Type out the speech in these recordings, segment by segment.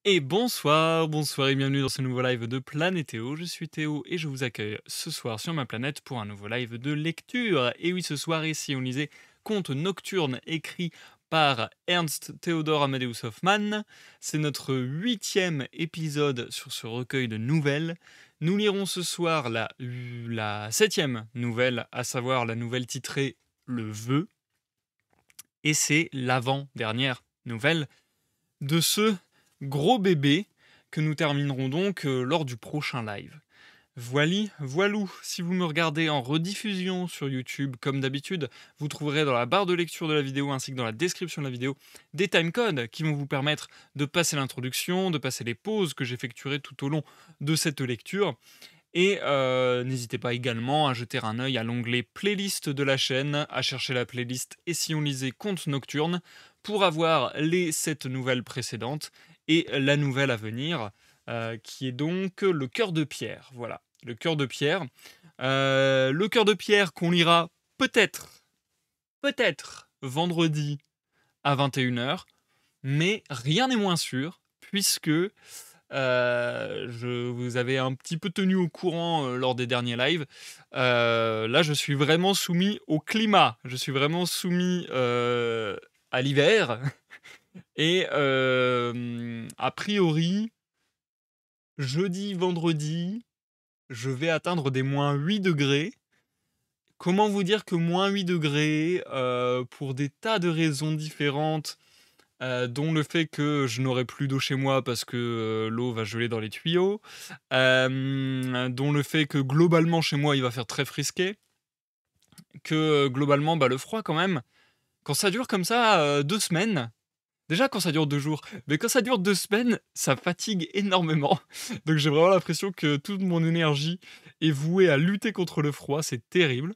Et bonsoir, bonsoir et bienvenue dans ce nouveau live de Planétéo. Je suis Théo et je vous accueille ce soir sur ma planète pour un nouveau live de lecture. Et oui, ce soir ici on lisait Conte nocturne écrit par Ernst Theodor Amadeus Hoffmann. C'est notre 8e épisode sur ce recueil de nouvelles. Nous lirons ce soir la 7e nouvelle, à savoir la nouvelle titrée Le Vœu. Et c'est l'avant-dernière nouvelle de ce gros bébé que nous terminerons donc lors du prochain live. Voilou, si vous me regardez en rediffusion sur YouTube, comme d'habitude, vous trouverez dans la barre de lecture de la vidéo ainsi que dans la description de la vidéo des timecodes qui vont vous permettre de passer l'introduction, de passer les pauses que j'effectuerai tout au long de cette lecture. Et n'hésitez pas également à jeter un œil à l'onglet playlist de la chaîne, à chercher la playlist Et si on lisait Conte nocturne pour avoir les 7 nouvelles précédentes et la nouvelle à venir, qui est donc Le Cœur de Pierre. Voilà, Le Cœur de Pierre. Le Cœur de Pierre qu'on lira peut-être vendredi à 21h, mais rien n'est moins sûr, puisque je vous avais un petit peu tenu au courant lors des derniers lives. Là, je suis vraiment soumis au climat. Je suis vraiment soumis à l'hiver. Et a priori, jeudi, vendredi, je vais atteindre des moins 8 degrés. Comment vous dire que moins 8 degrés, pour des tas de raisons différentes, dont le fait que je n'aurai plus d'eau chez moi parce que l'eau va geler dans les tuyaux, dont le fait que globalement chez moi il va faire très frisqué, que globalement le froid quand même, quand ça dure comme ça 2 semaines, déjà quand ça dure 2 jours, mais quand ça dure 2 semaines, ça fatigue énormément. Donc j'ai vraiment l'impression que toute mon énergie est vouée à lutter contre le froid, c'est terrible.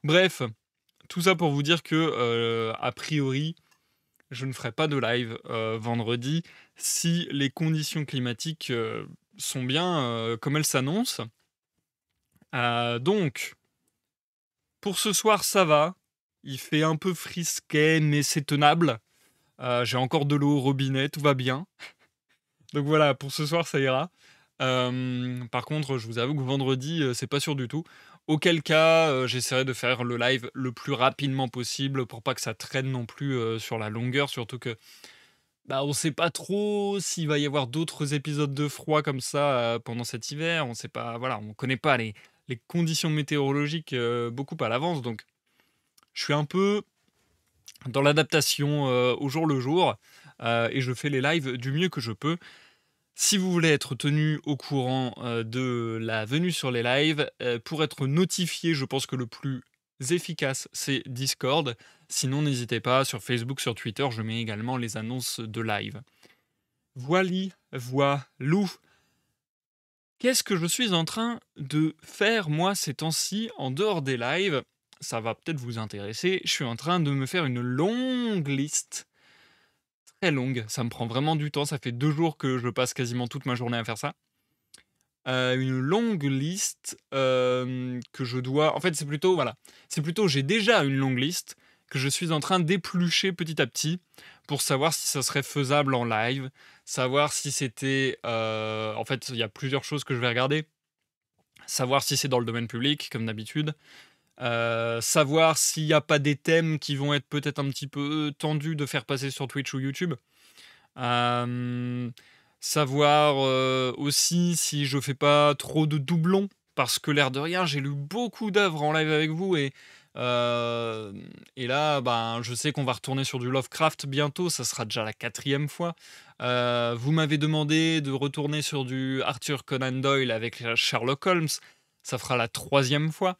Bref, tout ça pour vous dire que a priori, je ne ferai pas de live vendredi si les conditions climatiques sont bien comme elles s'annoncent. Donc, pour ce soir, ça va. Il fait un peu frisquet, mais c'est tenable. J'ai encore de l'eau au robinet, tout va bien. Donc voilà, pour ce soir, ça ira. Par contre, je vous avoue que vendredi, c'est pas sûr du tout. Auquel cas, j'essaierai de faire le live le plus rapidement possible pour pas que ça traîne non plus sur la longueur, surtout que on sait pas trop s'il va y avoir d'autres épisodes de froid comme ça, pendant cet hiver. On sait pas, voilà, on connaît pas les conditions météorologiques, beaucoup à l'avance, donc je suis un peu dans l'adaptation, au jour le jour, et je fais les lives du mieux que je peux. Si vous voulez être tenu au courant, de la venue sur les lives, pour être notifié, je pense que le plus efficace, c'est Discord. Sinon, n'hésitez pas, sur Facebook, sur Twitter, je mets également les annonces de live. Voilou. Qu'est-ce que je suis en train de faire, moi, ces temps-ci, en dehors des lives? Ça va peut-être vous intéresser. Je suis en train de me faire une longue liste, très longue. Ça me prend vraiment du temps. Ça fait 2 jours que je passe quasiment toute ma journée à faire ça. Une longue liste, que je dois, en fait, c'est plutôt, voilà, c'est plutôt j'ai déjà une longue liste que je suis en train d'éplucher petit à petit pour savoir si ça serait faisable en live, savoir si c'était, en fait, il y a plusieurs choses que je vais regarder. Savoir si c'est dans le domaine public comme d'habitude, savoir s'il y a pas des thèmes qui vont être peut-être un petit peu tendus de faire passer sur Twitch ou YouTube. Hem, Savoir, aussi si je fais pas trop de doublons, parce que l'air de rien, j'ai lu beaucoup d'œuvres en live avec vous et là, je sais qu'on va retourner sur du Lovecraft bientôt, ça sera déjà la 4e fois. Vous m'avez demandé de retourner sur du Arthur Conan Doyle avec Sherlock Holmes, ça fera la 3e fois.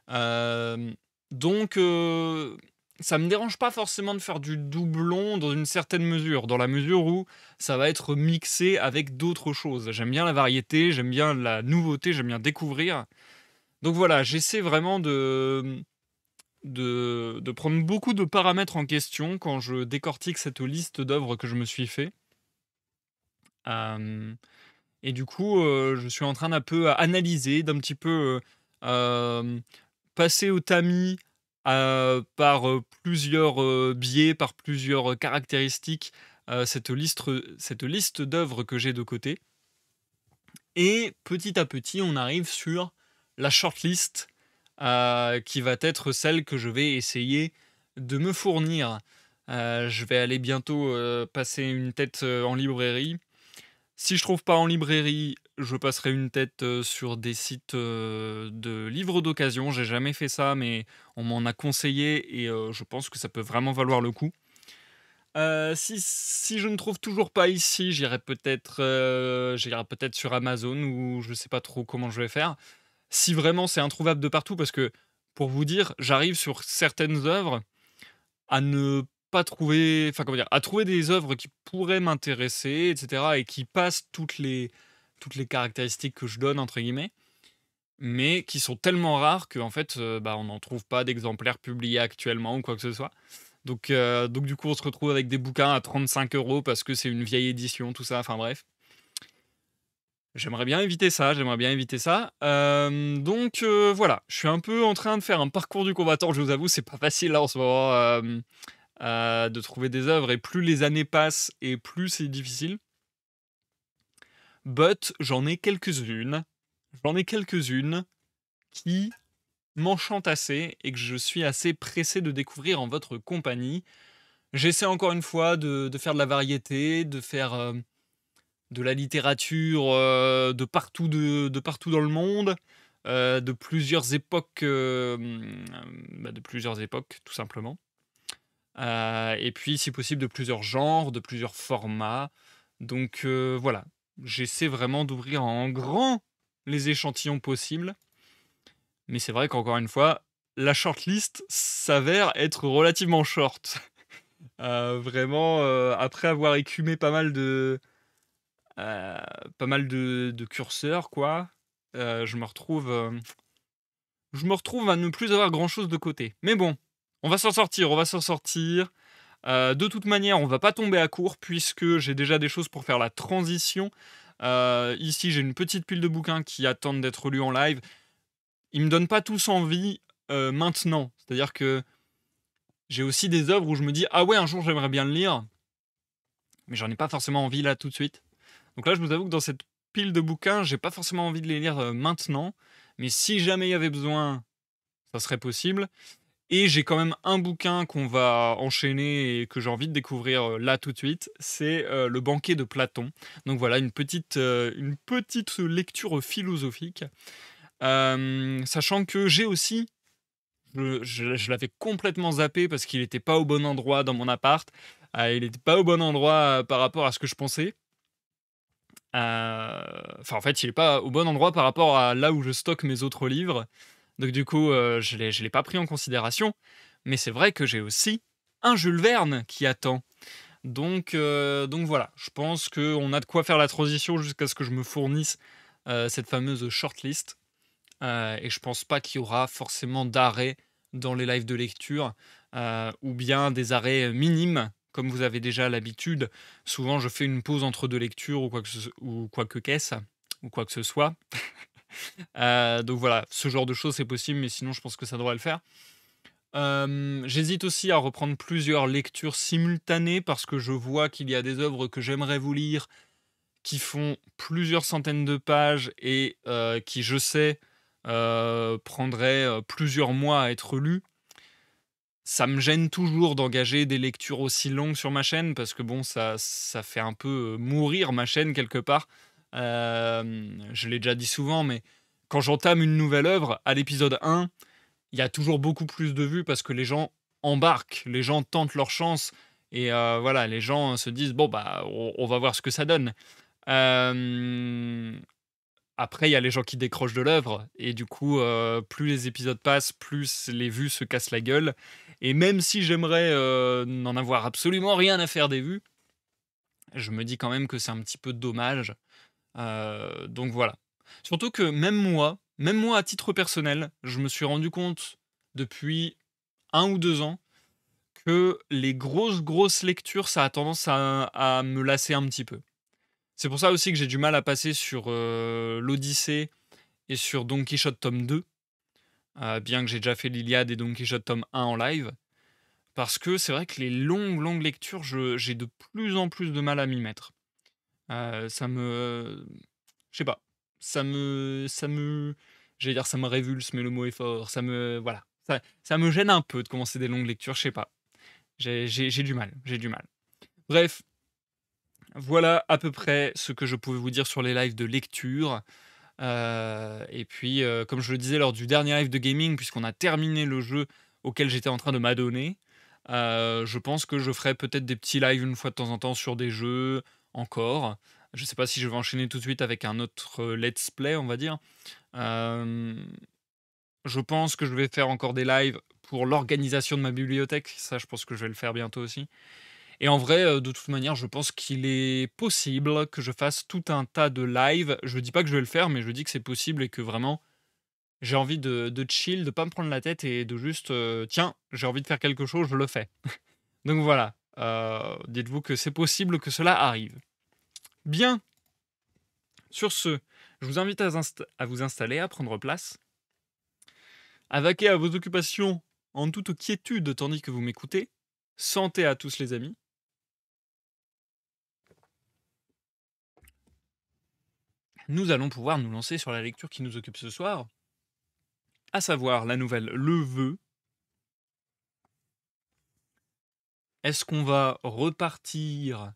Hem, donc ça me dérange pas forcément de faire du doublon dans une certaine mesure, dans la mesure où ça va être mixé avec d'autres choses. J'aime bien la variété, j'aime bien la nouveauté, j'aime bien découvrir. Donc voilà, j'essaie vraiment de prendre beaucoup de paramètres en question quand je décortique cette liste d'œuvres que je me suis fait. Hem Et du coup, je suis en train d'un peu analyser, d'un petit peu, passer au tamis, par, plusieurs, biais, par plusieurs, caractéristiques, cette liste d'œuvres que j'ai de côté et petit à petit, on arrive sur la shortlist, qui va être celle que je vais essayer de me fournir. Je vais aller bientôt, passer une tête, en librairie. Si je trouve pas en librairie, je passerai une tête, sur des sites, de livres d'occasion. J'ai jamais fait ça, mais on m'en a conseillé et je pense que ça peut vraiment valoir le coup. Si je ne trouve toujours pas ici, j'irai peut-être sur Amazon ou je sais pas trop comment je vais faire. Si vraiment c'est introuvable de partout parce que, pour vous dire, j'arrive sur certaines œuvres à ne pas trouver enfin, comment dire? À trouver des œuvres qui pourraient m'intéresser et cetera et qui passent toutes les «caractéristiques que je donne» entre guillemets, mais qui sont tellement rares qu'en fait, bah, on n'en trouve pas d'exemplaires publiés actuellement ou quoi que ce soit. Donc du coup, on se retrouve avec des bouquins à 35 € parce que c'est une vieille édition, tout ça, enfin bref. J'aimerais bien éviter ça. Voilà, je suis un peu en train de faire un parcours du combattant, je vous avoue, c'est pas facile là en ce moment, de trouver des œuvres et plus les années passent et plus c'est difficile. But j'en ai quelques-unes qui m'enchantent assez et que je suis assez pressé de découvrir en votre compagnie. J'essaie encore une fois de faire de la variété, de faire, de la littérature, de partout dans le monde, de plusieurs époques, de plusieurs époques tout simplement. Et puis si possible de plusieurs genres, de plusieurs formats. Voilà, j'essaie vraiment d'ouvrir en grand les échantillons possibles. Mais c'est vrai qu'encore une fois, la shortlist s'avère être relativement short. Vraiment, après avoir écumé Heu, pas mal de curseurs quoi, je me retrouve à ne plus avoir grand chose de côté. Mais bon, on va s'en sortir, on va s'en sortir. De toute manière, on va pas tomber à court puisque j'ai déjà des choses pour faire la transition. Ici, j'ai une petite pile de bouquins qui attendent d'être lus en live. Ils me donnent pas tous envie, maintenant. C'est-à-dire que j'ai aussi des œuvres où je me dis: «Ah ouais, un jour j'aimerais bien le lire», mais j'en ai pas forcément envie là tout de suite. Donc là, je vous avoue que dans cette pile de bouquins, j'ai pas forcément envie de les lire, maintenant, mais si jamais il y avait besoin, ça serait possible et j'ai quand même un bouquin qu'on va enchaîner et que j'ai envie de découvrir, là tout de suite, c'est, Le Banquet de Platon. Donc voilà, une petite lecture philosophique, sachant que j'ai aussi je l'avais complètement zappé parce qu'il était pas au bon endroit dans mon appart, il était pas au bon endroit, par rapport à ce que je pensais. Enfin, en fait, il est pas au bon endroit par rapport à là où je stocke mes autres livres. Donc du coup, je l'ai pas pris en considération. Mais c'est vrai que j'ai aussi un Jules Verne qui attend. Donc voilà, je pense qu'on a de quoi faire la transition jusqu'à ce que je me fournisse, cette fameuse shortlist. Et je pense pas qu'il y aura forcément d'arrêt dans les lives de lecture, ou bien des arrêts minimes, comme vous avez déjà l'habitude. Souvent, je fais une pause entre 2 lectures ou quoi que qu'est-ce, ou quoi que ce soit. Donc voilà, ce genre de choses, c'est possible, mais sinon, je pense que ça devrait le faire. J'hésite aussi à reprendre plusieurs lectures simultanées parce que je vois qu'il y a des œuvres que j'aimerais vous lire qui font plusieurs centaines de pages et qui, je sais, prendraient, plusieurs mois à être lues. Ça me gêne toujours d'engager des lectures aussi longues sur ma chaîne parce que bon, ça fait un peu, mourir ma chaîne quelque part. Je l'ai déjà dit souvent, mais quand j'entame une nouvelle œuvre, à l'épisode 1, il y a toujours beaucoup plus de vues parce que les gens embarquent, les gens tentent leur chance et voilà, les gens se disent: «Bon, bah, on va voir ce que ça donne». Hem, Après, il y a les gens qui décrochent de l'œuvre et du coup, plus les épisodes passent, plus les vues se cassent la gueule et même si j'aimerais, n'en avoir absolument rien à faire des vues, je me dis quand même que c'est un petit peu dommage, donc voilà. Surtout que même moi à titre personnel, je me suis rendu compte depuis 1 ou 2 ans que les grosses lectures, ça a tendance à me lasser un petit peu. C'est pour ça aussi que j'ai du mal à passer sur, l'Odyssée et sur Don Quichotte tome 2, bien que j'ai déjà fait l'Iliade et Don Quichotte tome 1 en live. Parce que c'est vrai que les longues lectures, j'ai de plus en plus de mal à m'y mettre. Ça me je sais pas, ça me j'allais dire ça me révulse, mais le mot est fort. Voilà, ça me gêne un peu de commencer des longues lectures, je sais pas. J'ai du mal, j'ai du mal. Bref, voilà à peu près ce que je pouvais vous dire sur les lives de lecture. Et puis, comme je le disais lors du dernier live de gaming, puisqu'on a terminé le jeu auquel j'étais en train de m'adonner, je pense que je ferai peut-être des petits lives une fois de temps en temps sur des jeux encore. Je sais pas si je vais enchaîner tout de suite avec un autre, let's play, on va dire. Hem, je pense que je vais faire encore des lives pour l'organisation de ma bibliothèque. Ça, je pense que je vais le faire bientôt aussi. Et en vrai, de toute manière, je pense qu'il est possible que je fasse tout un tas de lives. Je dis pas que je vais le faire, mais je dis que c'est possible et que vraiment j'ai envie de chill, de pas me prendre la tête et de juste, «Tiens, j'ai envie de faire quelque chose, je le fais». Donc voilà, dites-vous que c'est possible que cela arrive. Bien, sur ce, je vous invite à vous installer, à prendre place, à vaquer à vos occupations en toute quiétude tandis que vous m'écoutez. Santé à tous les amis. Nous allons pouvoir nous lancer sur la lecture qui nous occupe ce soir, à savoir la nouvelle Le Vœu. Est-ce qu'on va repartir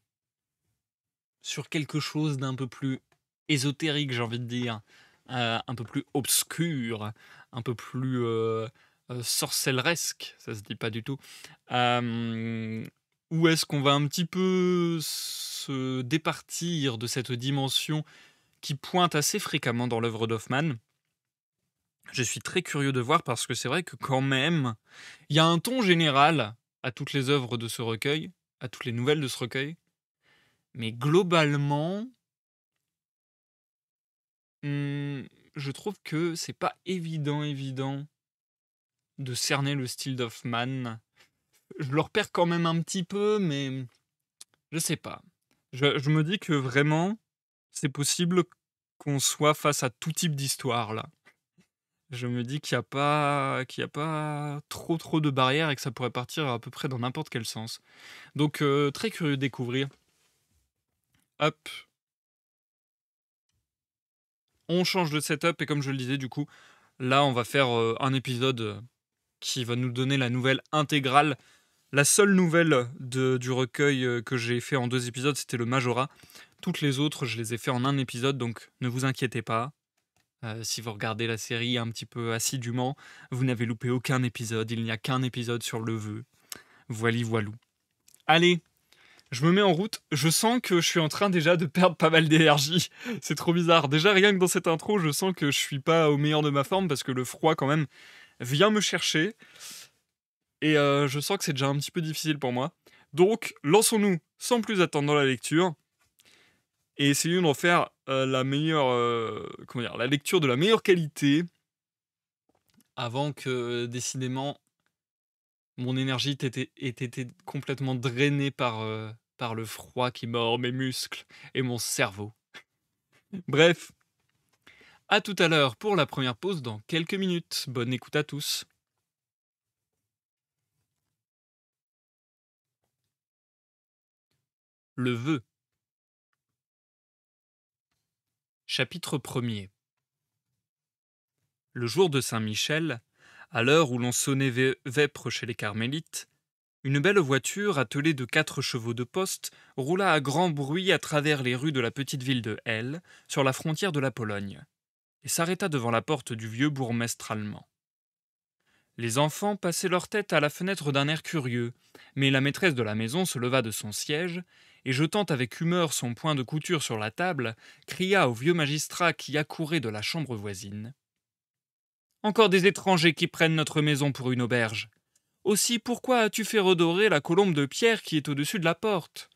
sur quelque chose d'un peu plus ésotérique, j'ai envie de dire, un peu plus obscur, un peu plus sorcelleresque, ça se dit pas du tout, ou est-ce qu'on va un petit peu se départir de cette dimension qui pointe assez fréquemment dans l'œuvre d'Hoffmann? Je suis très curieux de voir parce que c'est vrai que quand même, il y a un ton général à toutes les œuvres de ce recueil, à toutes les nouvelles de ce recueil, mais globalement, mmh, je trouve que c'est pas évident de cerner le style d'Hoffmann. Je le repère quand même un petit peu, mais je sais pas. Je me dis que vraiment, c'est possible qu'on soit face à tout type d'histoire là. Je me dis qu'il y a pas trop de barrières et que ça pourrait partir à peu près dans n'importe quel sens. Donc très curieux de découvrir. Hop, on change de setup et comme je le disais du coup, là on va faire, un épisode, qui va nous donner la nouvelle intégrale. La seule nouvelle du recueil, que j'ai fait en 2 épisodes, c'était le Majora. Toutes les autres, je les ai fait en un épisode, donc ne vous inquiétez pas. Si vous regardez la série un petit peu assidûment, vous n'avez loupé aucun épisode. Il n'y a qu'un épisode sur le vœu. Voili voilou. Allez, je me mets en route. Je sens que je suis en train déjà de perdre pas mal d'énergie. C'est trop bizarre. Déjà, rien que dans cette intro, je sens que je suis pas au meilleur de ma forme parce que le froid, quand même, vient me chercher. Et je sens que c'est déjà un petit peu difficile pour moi. Donc, lançons-nous sans plus attendre dans la lecture et essayons d'en faire la meilleure, comment dire, la lecture de la meilleure qualité avant que décidément mon énergie ait été complètement drainée par le froid qui mord mes muscles et mon cerveau. Bref, à tout à l'heure pour la première pause dans quelques minutes. Bonne écoute à tous. Le vœu. Chapitre 1er. Le jour de Saint-Michel, à l'heure où l'on sonnait vêpres chez les carmélites, une belle voiture attelée de 4 chevaux de poste roula à grand bruit à travers les rues de la petite ville de Hell, sur la frontière de la Pologne, et s'arrêta devant la porte du vieux bourgmestre allemand. Les enfants passaient leur tête à la fenêtre d'un air curieux, mais la maîtresse de la maison se leva de son siège, et jetant avec humeur son point de couture sur la table, cria au vieux magistrat qui accourait de la chambre voisine. Encore des étrangers qui prennent notre maison pour une auberge. Aussi, pourquoi as-tu fait redorer la colombe de pierre qui est au-dessus de la porte?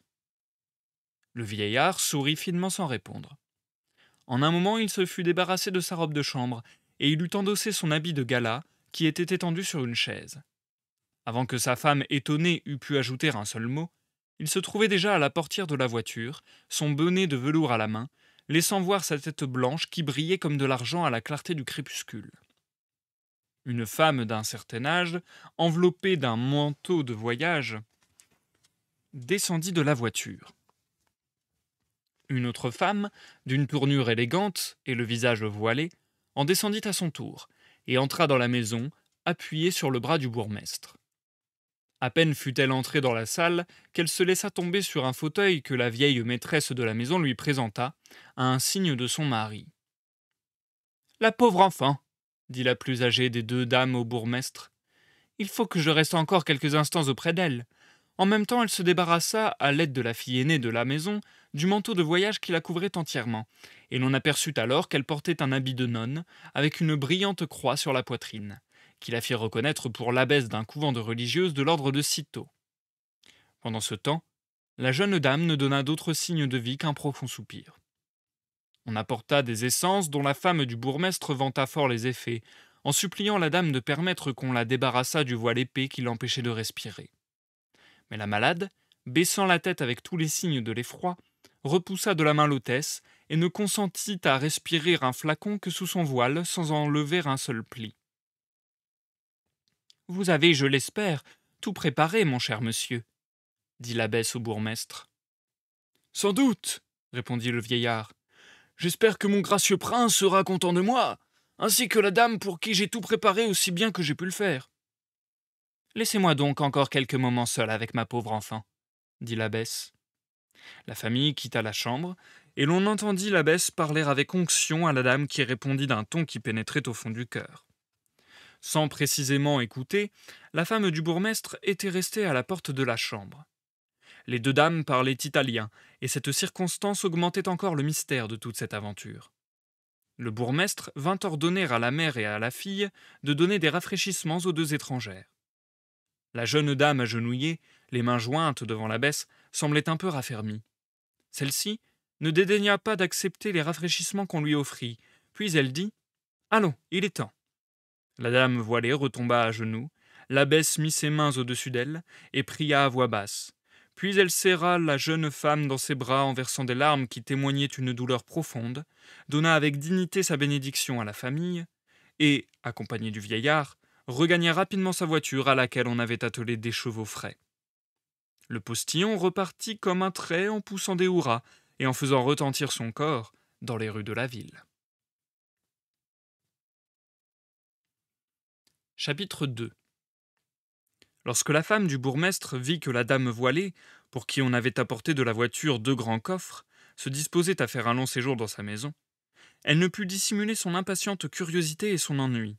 Le vieillard sourit finement sans répondre. En un moment, il se fut débarrassé de sa robe de chambre, et il eut endossé son habit de gala, qui était étendu sur une chaise. Avant que sa femme étonnée eût pu ajouter un seul mot, il se trouvait déjà à la portière de la voiture, son bonnet de velours à la main, laissant voir sa tête blanche qui brillait comme de l'argent à la clarté du crépuscule. Une femme d'un certain âge, enveloppée d'un manteau de voyage, descendit de la voiture. Une autre femme, d'une tournure élégante et le visage voilé, en descendit à son tour, et entra dans la maison, appuyée sur le bras du bourgmestre. À peine fut-elle entrée dans la salle qu'elle se laissa tomber sur un fauteuil que la vieille maîtresse de la maison lui présenta, à un signe de son mari. « La pauvre enfant !» dit la plus âgée des deux dames au bourgmestre. « Il faut que je reste encore quelques instants auprès d'elle. » En même temps, elle se débarrassa, à l'aide de la fille aînée de la maison, du manteau de voyage qui la couvrait entièrement, et l'on aperçut alors qu'elle portait un habit de nonne, avec une brillante croix sur la poitrine, qui la fit reconnaître pour l'abbesse d'un couvent de religieuses de l'ordre de Cîteaux. Pendant ce temps, la jeune dame ne donna d'autre signe de vie qu'un profond soupir. On apporta des essences dont la femme du bourgmestre vanta fort les effets, en suppliant la dame de permettre qu'on la débarrassât du voile épais qui l'empêchait de respirer. Mais la malade, baissant la tête avec tous les signes de l'effroi, repoussa de la main l'hôtesse et ne consentit à respirer un flacon que sous son voile sans en lever un seul pli. « Vous avez, je l'espère, tout préparé, mon cher monsieur, » dit l'abbesse au bourgmestre. « Sans doute, » répondit le vieillard. « J'espère que mon gracieux prince sera content de moi, ainsi que la dame pour qui j'ai tout préparé aussi bien que j'ai pu le faire. » « Laissez-moi donc encore quelques moments seul avec ma pauvre enfant, » dit l'abbesse. La famille quitta la chambre, et l'on entendit l'abbesse parler avec onction à la dame qui répondit d'un ton qui pénétrait au fond du cœur. Sans précisément écouter, la femme du bourgmestre était restée à la porte de la chambre. Les deux dames parlaient italien, et cette circonstance augmentait encore le mystère de toute cette aventure. Le bourgmestre vint ordonner à la mère et à la fille de donner des rafraîchissements aux deux étrangères. La jeune dame agenouillée, les mains jointes devant l'abbesse, semblait un peu raffermie. Celle-ci ne dédaigna pas d'accepter les rafraîchissements qu'on lui offrit, puis elle dit « Allons, il est temps. » La dame voilée retomba à genoux, l'abbesse mit ses mains au-dessus d'elle et pria à voix basse. Puis elle serra la jeune femme dans ses bras en versant des larmes qui témoignaient une douleur profonde, donna avec dignité sa bénédiction à la famille, et, accompagnée du vieillard, regagna rapidement sa voiture à laquelle on avait attelé des chevaux frais. Le postillon repartit comme un trait en poussant des hurrahs et en faisant retentir son corps dans les rues de la ville. Chapitre 2. Lorsque la femme du bourgmestre vit que la dame voilée, pour qui on avait apporté de la voiture 2 grands coffres, se disposait à faire un long séjour dans sa maison, elle ne put dissimuler son impatiente curiosité et son ennui.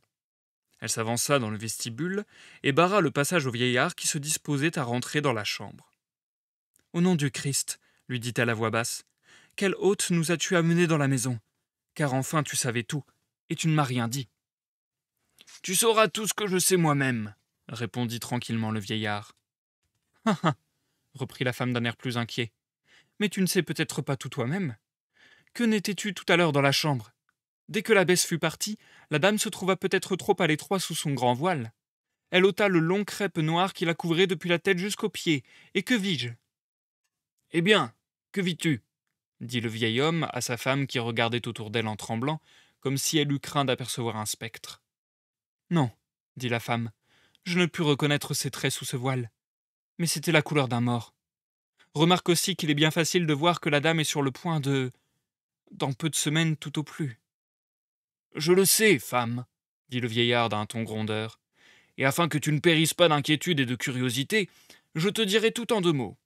Elle s'avança dans le vestibule et barra le passage au vieillard qui se disposait à rentrer dans la chambre. « Au nom du Christ, lui dit-elle à voix basse, quel hôte nous as-tu amené dans la maison? Car enfin tu savais tout, et tu ne m'as rien dit. »« Tu sauras tout ce que je sais moi-même, » répondit tranquillement le vieillard. « Ah ah » reprit la femme d'un air plus inquiet. « Mais tu ne sais peut-être pas tout toi-même. Que n'étais-tu tout à l'heure dans la chambre? Dès que l'abbesse fut partie, la dame se trouva peut-être trop à l'étroit sous son grand voile. Elle ôta le long crêpe noir qui la couvrait depuis la tête jusqu'aux pieds. Et que vis-je? »« Eh bien, que vis-tu » dit le vieil homme à sa femme qui regardait autour d'elle en tremblant, comme si elle eût craint d'apercevoir un spectre. « Non, dit la femme, je ne pus reconnaître ses traits sous ce voile. Mais c'était la couleur d'un mort. Remarque aussi qu'il est bien facile de voir que la dame est sur le point de... dans peu de semaines tout au plus. »« Je le sais, femme, dit le vieillard d'un ton grondeur, et afin que tu ne périsses pas d'inquiétude et de curiosité, je te dirai tout en 2 mots.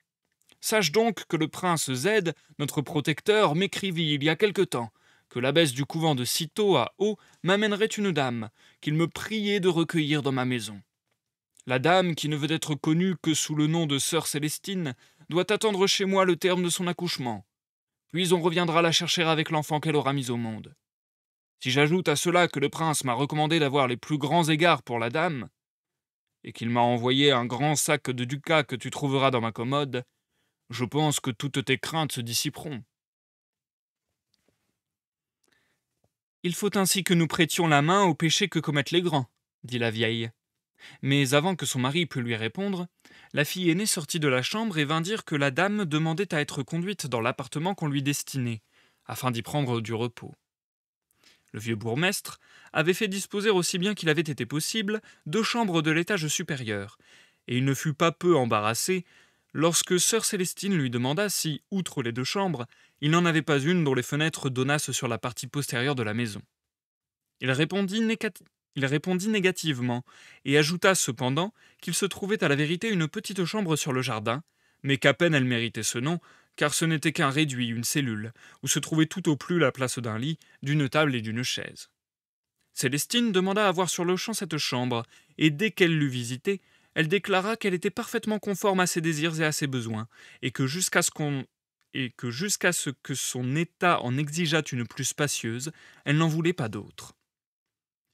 Sache donc que le prince Z, notre protecteur, m'écrivit il y a quelque temps que l'abbesse du couvent de Cîteaux à Eau m'amènerait une dame qu'il me priait de recueillir dans ma maison. La dame, qui ne veut être connue que sous le nom de sœur Célestine, doit attendre chez moi le terme de son accouchement. Puis on reviendra la chercher avec l'enfant qu'elle aura mis au monde. Si j'ajoute à cela que le prince m'a recommandé d'avoir les plus grands égards pour la dame, et qu'il m'a envoyé un grand sac de ducats que tu trouveras dans ma commode, je pense que toutes tes craintes se dissiperont. »« Il faut ainsi que nous prêtions la main au péché que commettent les grands, » dit la vieille. Mais avant que son mari pût lui répondre, la fille aînée sortit de la chambre et vint dire que la dame demandait à être conduite dans l'appartement qu'on lui destinait, afin d'y prendre du repos. Le vieux bourgmestre avait fait disposer aussi bien qu'il avait été possible 2 chambres de l'étage supérieur, et il ne fut pas peu embarrassé lorsque sœur Célestine lui demanda si, outre les 2 chambres, il n'en avait pas une dont les fenêtres donnassent sur la partie postérieure de la maison. Il répondit, il répondit négativement, et ajouta cependant qu'il se trouvait à la vérité une petite chambre sur le jardin, mais qu'à peine elle méritait ce nom, car ce n'était qu'un réduit, une cellule, où se trouvait tout au plus la place d'un lit, d'une table et d'une chaise. Célestine demanda à voir sur-le-champ cette chambre, et dès qu'elle l'eut visitée, elle déclara qu'elle était parfaitement conforme à ses désirs et à ses besoins, et que jusqu'à ce que son état en exigeât une plus spacieuse, elle n'en voulait pas d'autre.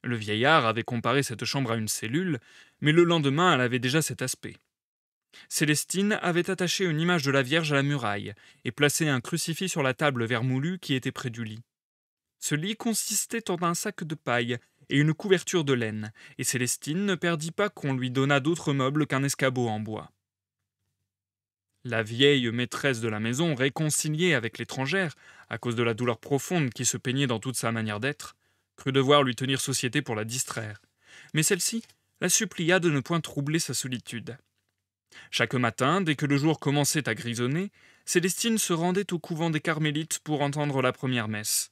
Le vieillard avait comparé cette chambre à une cellule, mais le lendemain elle avait déjà cet aspect. Célestine avait attaché une image de la Vierge à la muraille, et placé un crucifix sur la table vermoulue qui était près du lit. Ce lit consistait en un sac de paille et une couverture de laine, et Célestine ne perdit pas qu'on lui donnât d'autres meubles qu'un escabeau en bois. La vieille maîtresse de la maison, réconciliée avec l'étrangère, à cause de la douleur profonde qui se peignait dans toute sa manière d'être, crut devoir lui tenir société pour la distraire, mais celle-ci la supplia de ne point troubler sa solitude. Chaque matin, dès que le jour commençait à grisonner, Célestine se rendait au couvent des Carmélites pour entendre la première messe,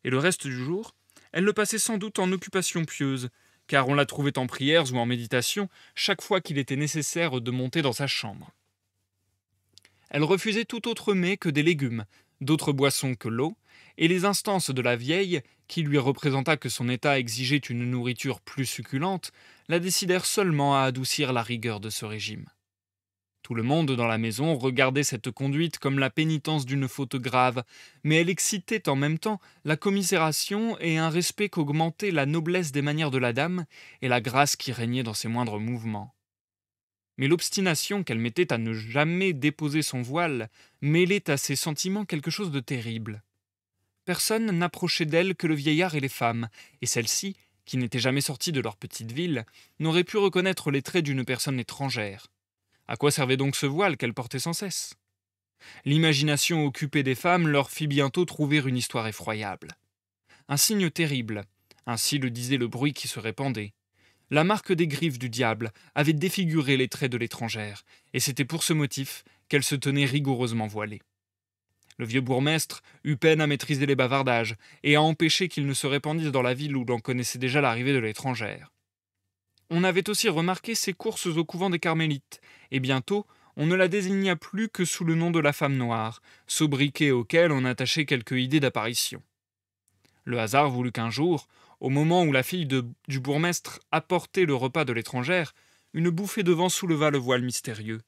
et le reste du jour, elle le passait sans doute en occupation pieuse, car on la trouvait en prières ou en méditation chaque fois qu'il était nécessaire de monter dans sa chambre. Elle refusait tout autre mets que des légumes, d'autres boissons que l'eau, et les instances de la vieille, qui lui représenta que son état exigeait une nourriture plus succulente, la décidèrent seulement à adoucir la rigueur de ce régime. Tout le monde dans la maison regardait cette conduite comme la pénitence d'une faute grave, mais elle excitait en même temps la commisération et un respect qu'augmentait la noblesse des manières de la dame et la grâce qui régnait dans ses moindres mouvements. Mais l'obstination qu'elle mettait à ne jamais déposer son voile mêlait à ses sentiments quelque chose de terrible. Personne n'approchait d'elle que le vieillard et les femmes, et celles-ci, qui n'étaient jamais sorties de leur petite ville, n'auraient pu reconnaître les traits d'une personne étrangère. À quoi servait donc ce voile qu'elle portait sans cesse? L'imagination occupée des femmes leur fit bientôt trouver une histoire effroyable. Un signe terrible, ainsi le disait le bruit qui se répandait. La marque des griffes du diable avait défiguré les traits de l'étrangère, et c'était pour ce motif qu'elle se tenait rigoureusement voilée. Le vieux bourgmestre eut peine à maîtriser les bavardages, et à empêcher qu'ils ne se répandissent dans la ville où l'on connaissait déjà l'arrivée de l'étrangère. On avait aussi remarqué ses courses au couvent des Carmélites, et bientôt on ne la désigna plus que sous le nom de la femme noire, sobriquet auquel on attachait quelque idée d'apparition. Le hasard voulut qu'un jour, au moment où la fille du bourgmestre apportait le repas de l'étrangère, une bouffée de vent souleva le voile mystérieux.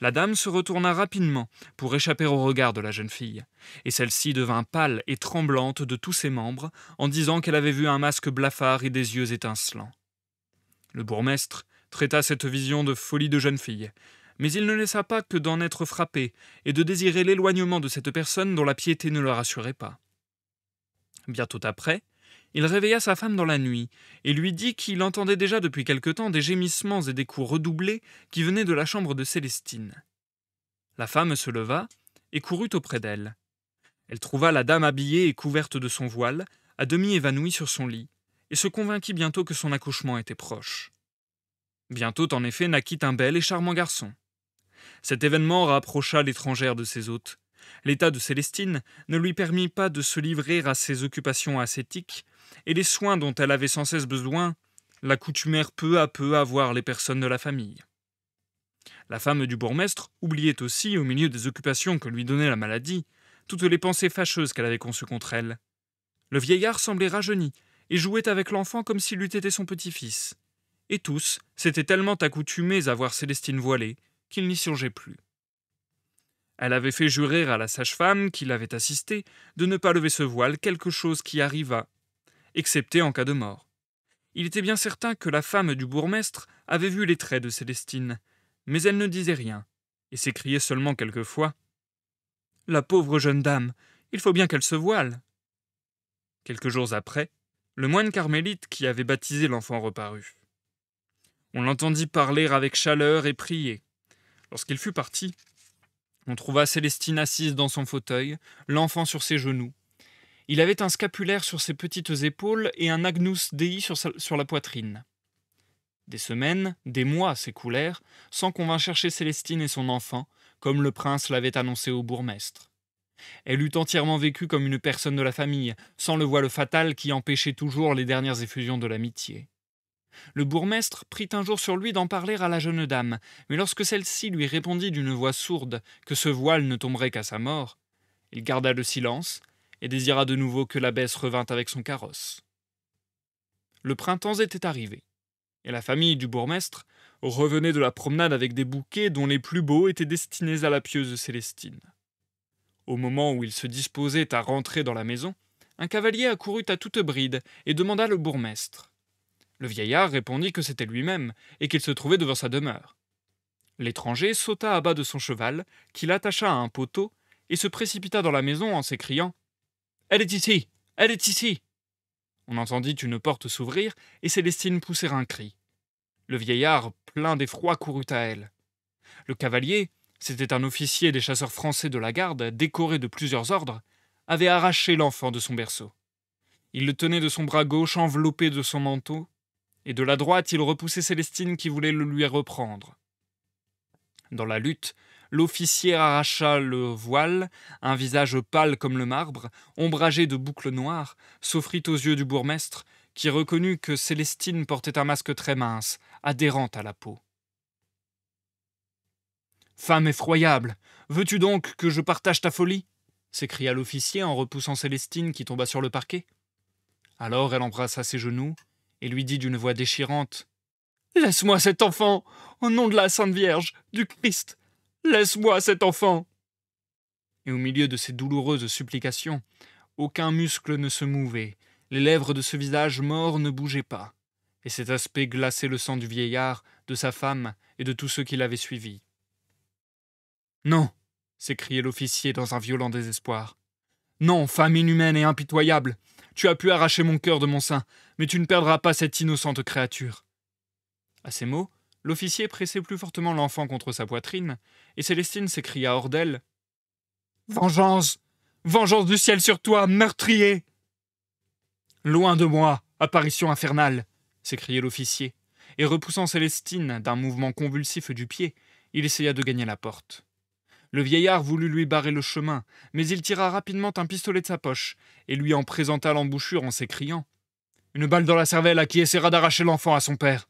La dame se retourna rapidement pour échapper au regard de la jeune fille, et celle-ci devint pâle et tremblante de tous ses membres en disant qu'elle avait vu un masque blafard et des yeux étincelants. Le bourgmestre traita cette vision de folie de jeune fille, mais il ne laissa pas que d'en être frappé et de désirer l'éloignement de cette personne dont la piété ne le rassurait pas. Bientôt après, il réveilla sa femme dans la nuit et lui dit qu'il entendait déjà depuis quelque temps des gémissements et des coups redoublés qui venaient de la chambre de Célestine. La femme se leva et courut auprès d'elle. Elle trouva la dame habillée et couverte de son voile, à demi évanouie sur son lit, et se convainquit bientôt que son accouchement était proche. Bientôt, en effet, naquit un bel et charmant garçon. Cet événement rapprocha l'étrangère de ses hôtes. L'état de Célestine ne lui permit pas de se livrer à ses occupations ascétiques, et les soins dont elle avait sans cesse besoin l'accoutumèrent peu à peu à voir les personnes de la famille. La femme du bourgmestre oubliait aussi, au milieu des occupations que lui donnait la maladie, toutes les pensées fâcheuses qu'elle avait conçues contre elle. Le vieillard semblait rajeuni, et jouait avec l'enfant comme s'il eût été son petit-fils. Et tous s'étaient tellement accoutumés à voir Célestine voilée qu'ils n'y songeaient plus. Elle avait fait jurer à la sage-femme qui l'avait assistée de ne pas lever ce voile quelque chose qui arriva, excepté en cas de mort. Il était bien certain que la femme du bourgmestre avait vu les traits de Célestine, mais elle ne disait rien, et s'écriait seulement quelquefois « La pauvre jeune dame, il faut bien qu'elle se voile !» Quelques jours après, le moine carmélite qui avait baptisé l'enfant reparut. On l'entendit parler avec chaleur et prier. Lorsqu'il fut parti, on trouva Célestine assise dans son fauteuil, l'enfant sur ses genoux. Il avait un scapulaire sur ses petites épaules et un agnus dei sur la poitrine. Des semaines, des mois s'écoulèrent sans qu'on vînt chercher Célestine et son enfant, comme le prince l'avait annoncé au bourgmestre. Elle eut entièrement vécu comme une personne de la famille, sans le voile fatal qui empêchait toujours les dernières effusions de l'amitié. Le bourgmestre prit un jour sur lui d'en parler à la jeune dame, mais lorsque celle-ci lui répondit d'une voix sourde que ce voile ne tomberait qu'à sa mort, il garda le silence et désira de nouveau que l'abbesse revînt avec son carrosse. Le printemps était arrivé, et la famille du bourgmestre revenait de la promenade avec des bouquets dont les plus beaux étaient destinés à la pieuse Célestine. Au moment où il se disposait à rentrer dans la maison, un cavalier accourut à toute bride et demanda le bourgmestre. Le vieillard répondit que c'était lui-même et qu'il se trouvait devant sa demeure. L'étranger sauta à bas de son cheval, qu'il attacha à un poteau, et se précipita dans la maison en s'écriant « Elle est ici! Elle est ici !» On entendit une porte s'ouvrir et Célestine pousser un cri. Le vieillard, plein d'effroi, courut à elle. Le cavalier, c'était un officier des chasseurs français de la garde, décoré de plusieurs ordres, avait arraché l'enfant de son berceau. Il le tenait de son bras gauche enveloppé de son manteau, et de la droite il repoussait Célestine qui voulait le lui reprendre. Dans la lutte, l'officier arracha le voile, un visage pâle comme le marbre, ombragé de boucles noires, s'offrit aux yeux du bourgmestre, qui reconnut que Célestine portait un masque très mince, adhérent à la peau. « Femme effroyable, veux-tu donc que je partage ta folie ?» s'écria l'officier en repoussant Célestine qui tomba sur le parquet. Alors elle embrassa ses genoux et lui dit d'une voix déchirante « Laisse-moi cet enfant, au nom de la Sainte Vierge, du Christ, laisse-moi cet enfant !» Et au milieu de ces douloureuses supplications, aucun muscle ne se mouvait, les lèvres de ce visage mort ne bougeaient pas, et cet aspect glaçait le sang du vieillard, de sa femme et de tous ceux qui l'avaient suivi. « Non !» s'écriait l'officier dans un violent désespoir. « Non, femme inhumaine et impitoyable, tu as pu arracher mon cœur de mon sein, mais tu ne perdras pas cette innocente créature. » À ces mots, l'officier pressait plus fortement l'enfant contre sa poitrine, et Célestine s'écria hors d'elle « Vengeance! Vengeance du ciel sur toi, meurtrier !»« Loin de moi, apparition infernale !» s'écriait l'officier, et repoussant Célestine d'un mouvement convulsif du pied, il essaya de gagner la porte. Le vieillard voulut lui barrer le chemin, mais il tira rapidement un pistolet de sa poche et lui en présenta l'embouchure en s'écriant « Une balle dans la cervelle à qui essaiera d'arracher l'enfant à son père !»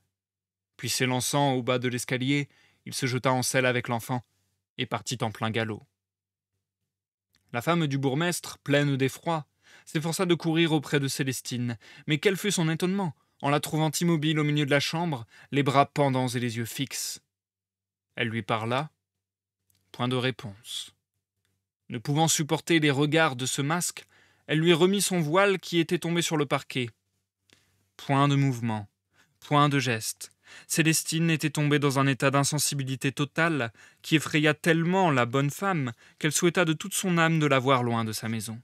Puis s'élançant au bas de l'escalier, il se jeta en selle avec l'enfant et partit en plein galop. La femme du bourgmestre, pleine d'effroi, s'efforça de courir auprès de Célestine, mais quel fut son étonnement en la trouvant immobile au milieu de la chambre, les bras pendants et les yeux fixes. Elle lui parla. Point de réponse. Ne pouvant supporter les regards de ce masque, elle lui remit son voile qui était tombé sur le parquet. Point de mouvement, point de geste. Célestine était tombée dans un état d'insensibilité totale qui effraya tellement la bonne femme qu'elle souhaita de toute son âme de la voir loin de sa maison.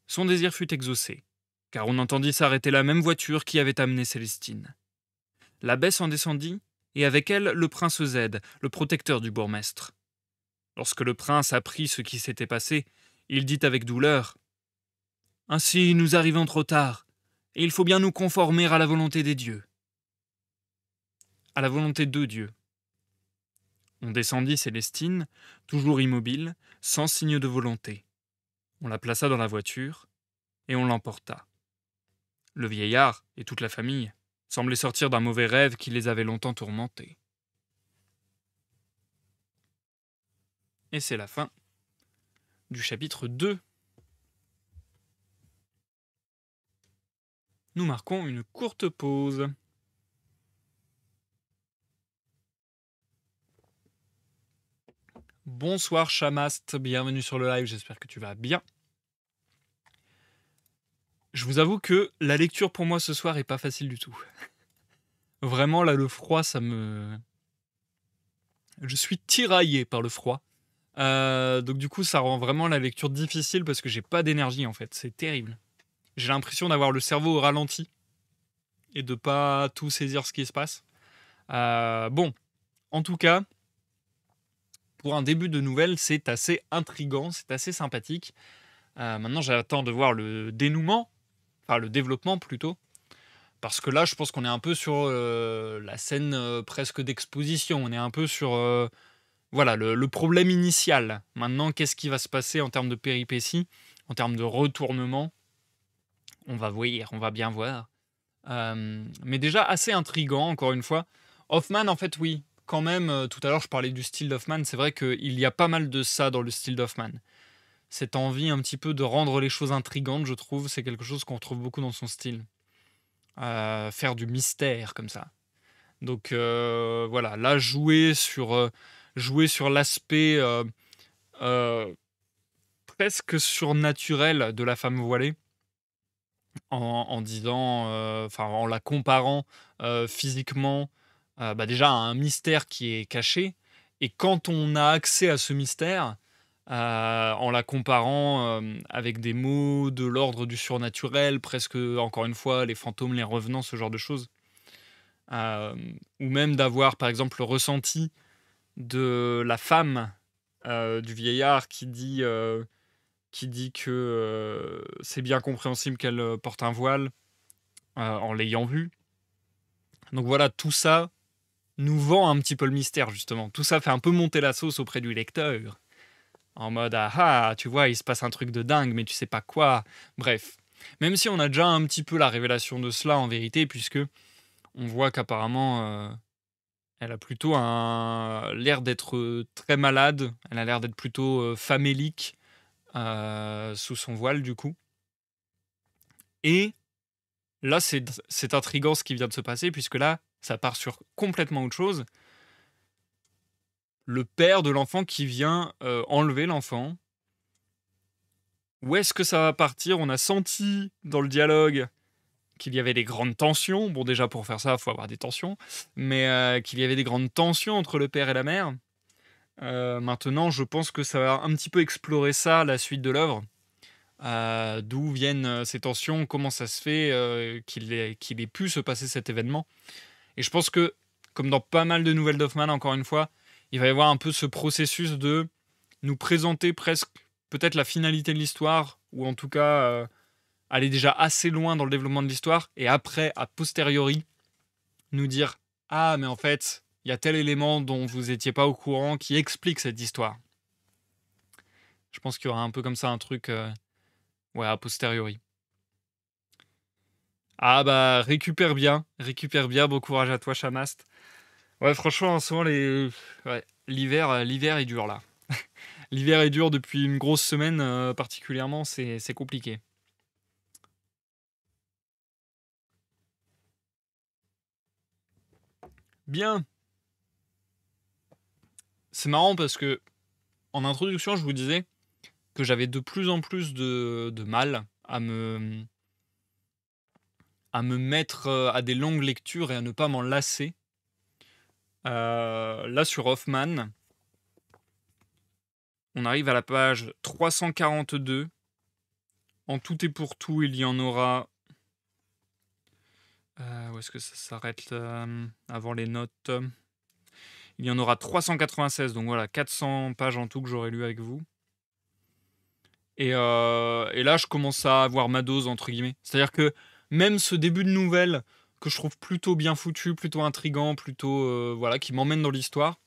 Son désir fut exaucé, car on entendit s'arrêter la même voiture qui avait amené Célestine. L'abbesse en descendit, et avec elle le prince Z, le protecteur du bourgmestre. Lorsque le prince apprit ce qui s'était passé, il dit avec douleur « Ainsi nous arrivons trop tard, et il faut bien nous conformer à la volonté des dieux. » À la volonté de Dieu. On descendit Célestine, toujours immobile, sans signe de volonté. On la plaça dans la voiture, et on l'emporta. Le vieillard et toute la famille semblaient sortir d'un mauvais rêve qui les avait longtemps tourmentés. Et c'est la fin du chapitre 2. Nous marquons une courte pause. Bonsoir Chamast, bienvenue sur le live, j'espère que tu vas bien. Je vous avoue que la lecture pour moi ce soir est pas facile du tout. Vraiment là le froid je suis tiraillé par le froid. Donc du coup ça rend vraiment la lecture difficile parce que j'ai pas d'énergie en fait, c'est terrible. J'ai l'impression d'avoir le cerveau au ralenti et de pas tout saisir ce qui se passe. Bon, en tout cas, pour un début de nouvelle, c'est assez intriguant, c'est assez sympathique. Maintenant, j'attends de voir le dénouement, enfin le développement plutôt, parce que là, je pense qu'on est un peu sur, la scène, presque d'exposition. On est un peu sur, voilà, le problème initial. Maintenant, qu'est-ce qui va se passer en termes de péripéties, en termes de retournement? On va voir, on va bien voir. Mais déjà assez intriguant, encore une fois. Hoffman, en fait, oui, quand même, tout à l'heure, je parlais du style d'Hoffman. C'est vrai qu'il y a pas mal de ça dans le style d'Hoffman. Cette envie un petit peu de rendre les choses intrigantes, je trouve, c'est quelque chose qu'on retrouve beaucoup dans son style. Faire du mystère comme ça. Donc voilà, là, jouer sur l'aspect euh, presque surnaturel de la femme voilée, en disant, enfin, en la comparant physiquement, bah, déjà à un mystère qui est caché. Et quand on a accès à ce mystère, en la comparant avec des mots de l'ordre du surnaturel, presque encore une fois, les fantômes, les revenants, ce genre de choses. Ou même d'avoir par exemple le ressenti de la femme du vieillard qui dit que c'est bien compréhensible qu'elle porte un voile en l'ayant vu. Donc voilà, tout ça nous vend un petit peu le mystère, justement. Tout ça fait un peu monter la sauce auprès du lecteur. En mode, ah ah, tu vois, il se passe un truc de dingue, mais tu sais pas quoi. Bref. Même si on a déjà un petit peu la révélation de cela en vérité, puisque on voit qu'apparemment, elle a plutôt l'air d'être très malade. Elle a l'air d'être plutôt famélique sous son voile, du coup. Et là, c'est intriguant ce qui vient de se passer, puisque là, ça part sur complètement autre chose. Le père de l'enfant qui vient enlever l'enfant. Où est-ce que ça va partir? On a senti dans le dialogue qu'il y avait des grandes tensions. Bon, déjà, pour faire ça, il faut avoir des tensions. Mais qu'il y avait des grandes tensions entre le père et la mère. Maintenant, je pense que ça va un petit peu explorer ça, la suite de l'œuvre. D'où viennent ces tensions, comment ça se fait qu'il ait pu se passer cet événement. Et je pense que, comme dans pas mal de nouvelles d'Hoffman, encore une fois, il va y avoir un peu ce processus de nous présenter presque peut-être la finalité de l'histoire, ou en tout cas aller déjà assez loin dans le développement de l'histoire, et après, a posteriori, nous dire ah, mais en fait, il y a tel élément dont vous n'étiez pas au courant qui explique cette histoire. Je pense qu'il y aura un peu comme ça un truc, ouais, a posteriori. Ah bah, récupère bien, bon courage à toi, Chamast. Ouais, franchement, en ce moment, ouais, l'hiver est dur là. L'hiver est dur depuis une grosse semaine, particulièrement, c'est compliqué. Bien, c'est marrant parce que en introduction, je vous disais que j'avais de plus en plus de mal à me mettre à des longues lectures et à ne pas m'en lasser. Là, sur Hoffman, on arrive à la page 342. En tout et pour tout, il y en aura. Où est-ce que ça s'arrête avant les notes? Il y en aura 396, donc voilà, 400 pages en tout que j'aurai lu avec vous. Et là, je commence à avoir ma dose, entre guillemets. C'est-à-dire que même ce début de nouvelle, que je trouve plutôt bien foutu, plutôt intriguant, plutôt voilà, qui m'emmène dans l'histoire,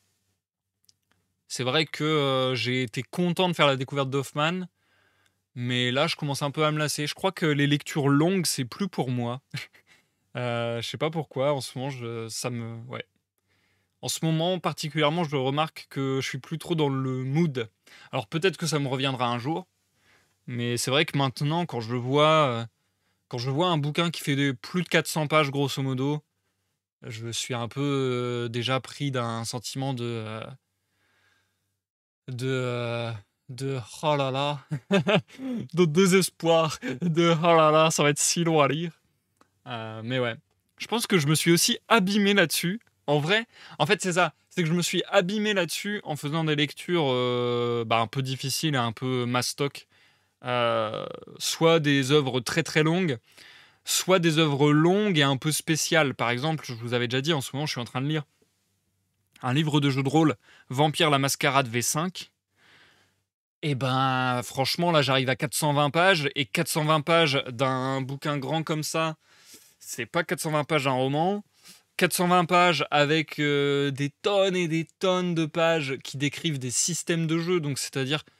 c'est vrai que j'ai été content de faire la découverte d'Hoffman, mais là, je commence un peu à me lasser. Je crois que les lectures longues, c'est plus pour moi. Je sais pas pourquoi, en ce moment, ouais. En ce moment, particulièrement, je remarque que je suis plus trop dans le mood. Alors peut-être que ça me reviendra un jour, mais c'est vrai que maintenant, quand je vois un bouquin qui fait plus de 400 pages, grosso modo, je suis un peu déjà pris d'un sentiment de, euh, de oh là là, de désespoir, de oh là là, ça va être si long à lire. Mais ouais, je pense que je me suis aussi abîmé là-dessus. En vrai, en fait, c'est ça. C'est que je me suis abîmé là-dessus en faisant des lectures bah, un peu difficiles et un peu mastoc. Soit des œuvres très très longues, soit des œuvres longues et un peu spéciales. Par exemple, je vous avais déjà dit, en ce moment, je suis en train de lire un livre de jeu de rôle, Vampire la Mascarade V5. Et ben, franchement, là, j'arrive à 420 pages et 420 pages d'un bouquin grand comme ça, c'est pas 420 pages d'un roman. 420 pages avec, des tonnes et des tonnes de pages qui décrivent des systèmes de jeu, donc c'est-à-dire que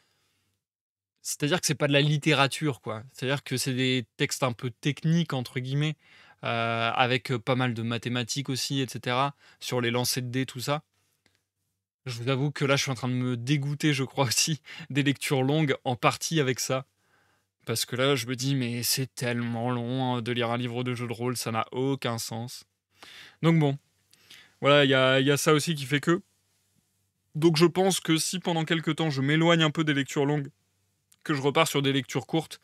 c'est pas de la littérature, quoi. C'est-à-dire que c'est des textes un peu «techniques» entre guillemets, avec, pas mal de mathématiques aussi et cetera, sur les lancers de dés, tout ça. Je vous avoue que là, je suis en train de me dégoûter, je crois aussi, des lectures longues, en partie avec ça. Parce que là, je me dis: «Mais c'est tellement long, de lire un livre de jeu de rôle, ça n'a aucun sens». Donc bon, voilà, il y a ça aussi qui fait que donc je pense que si pendant quelque temps je m'éloigne un peu des lectures longues, que je repars sur des lectures courtes,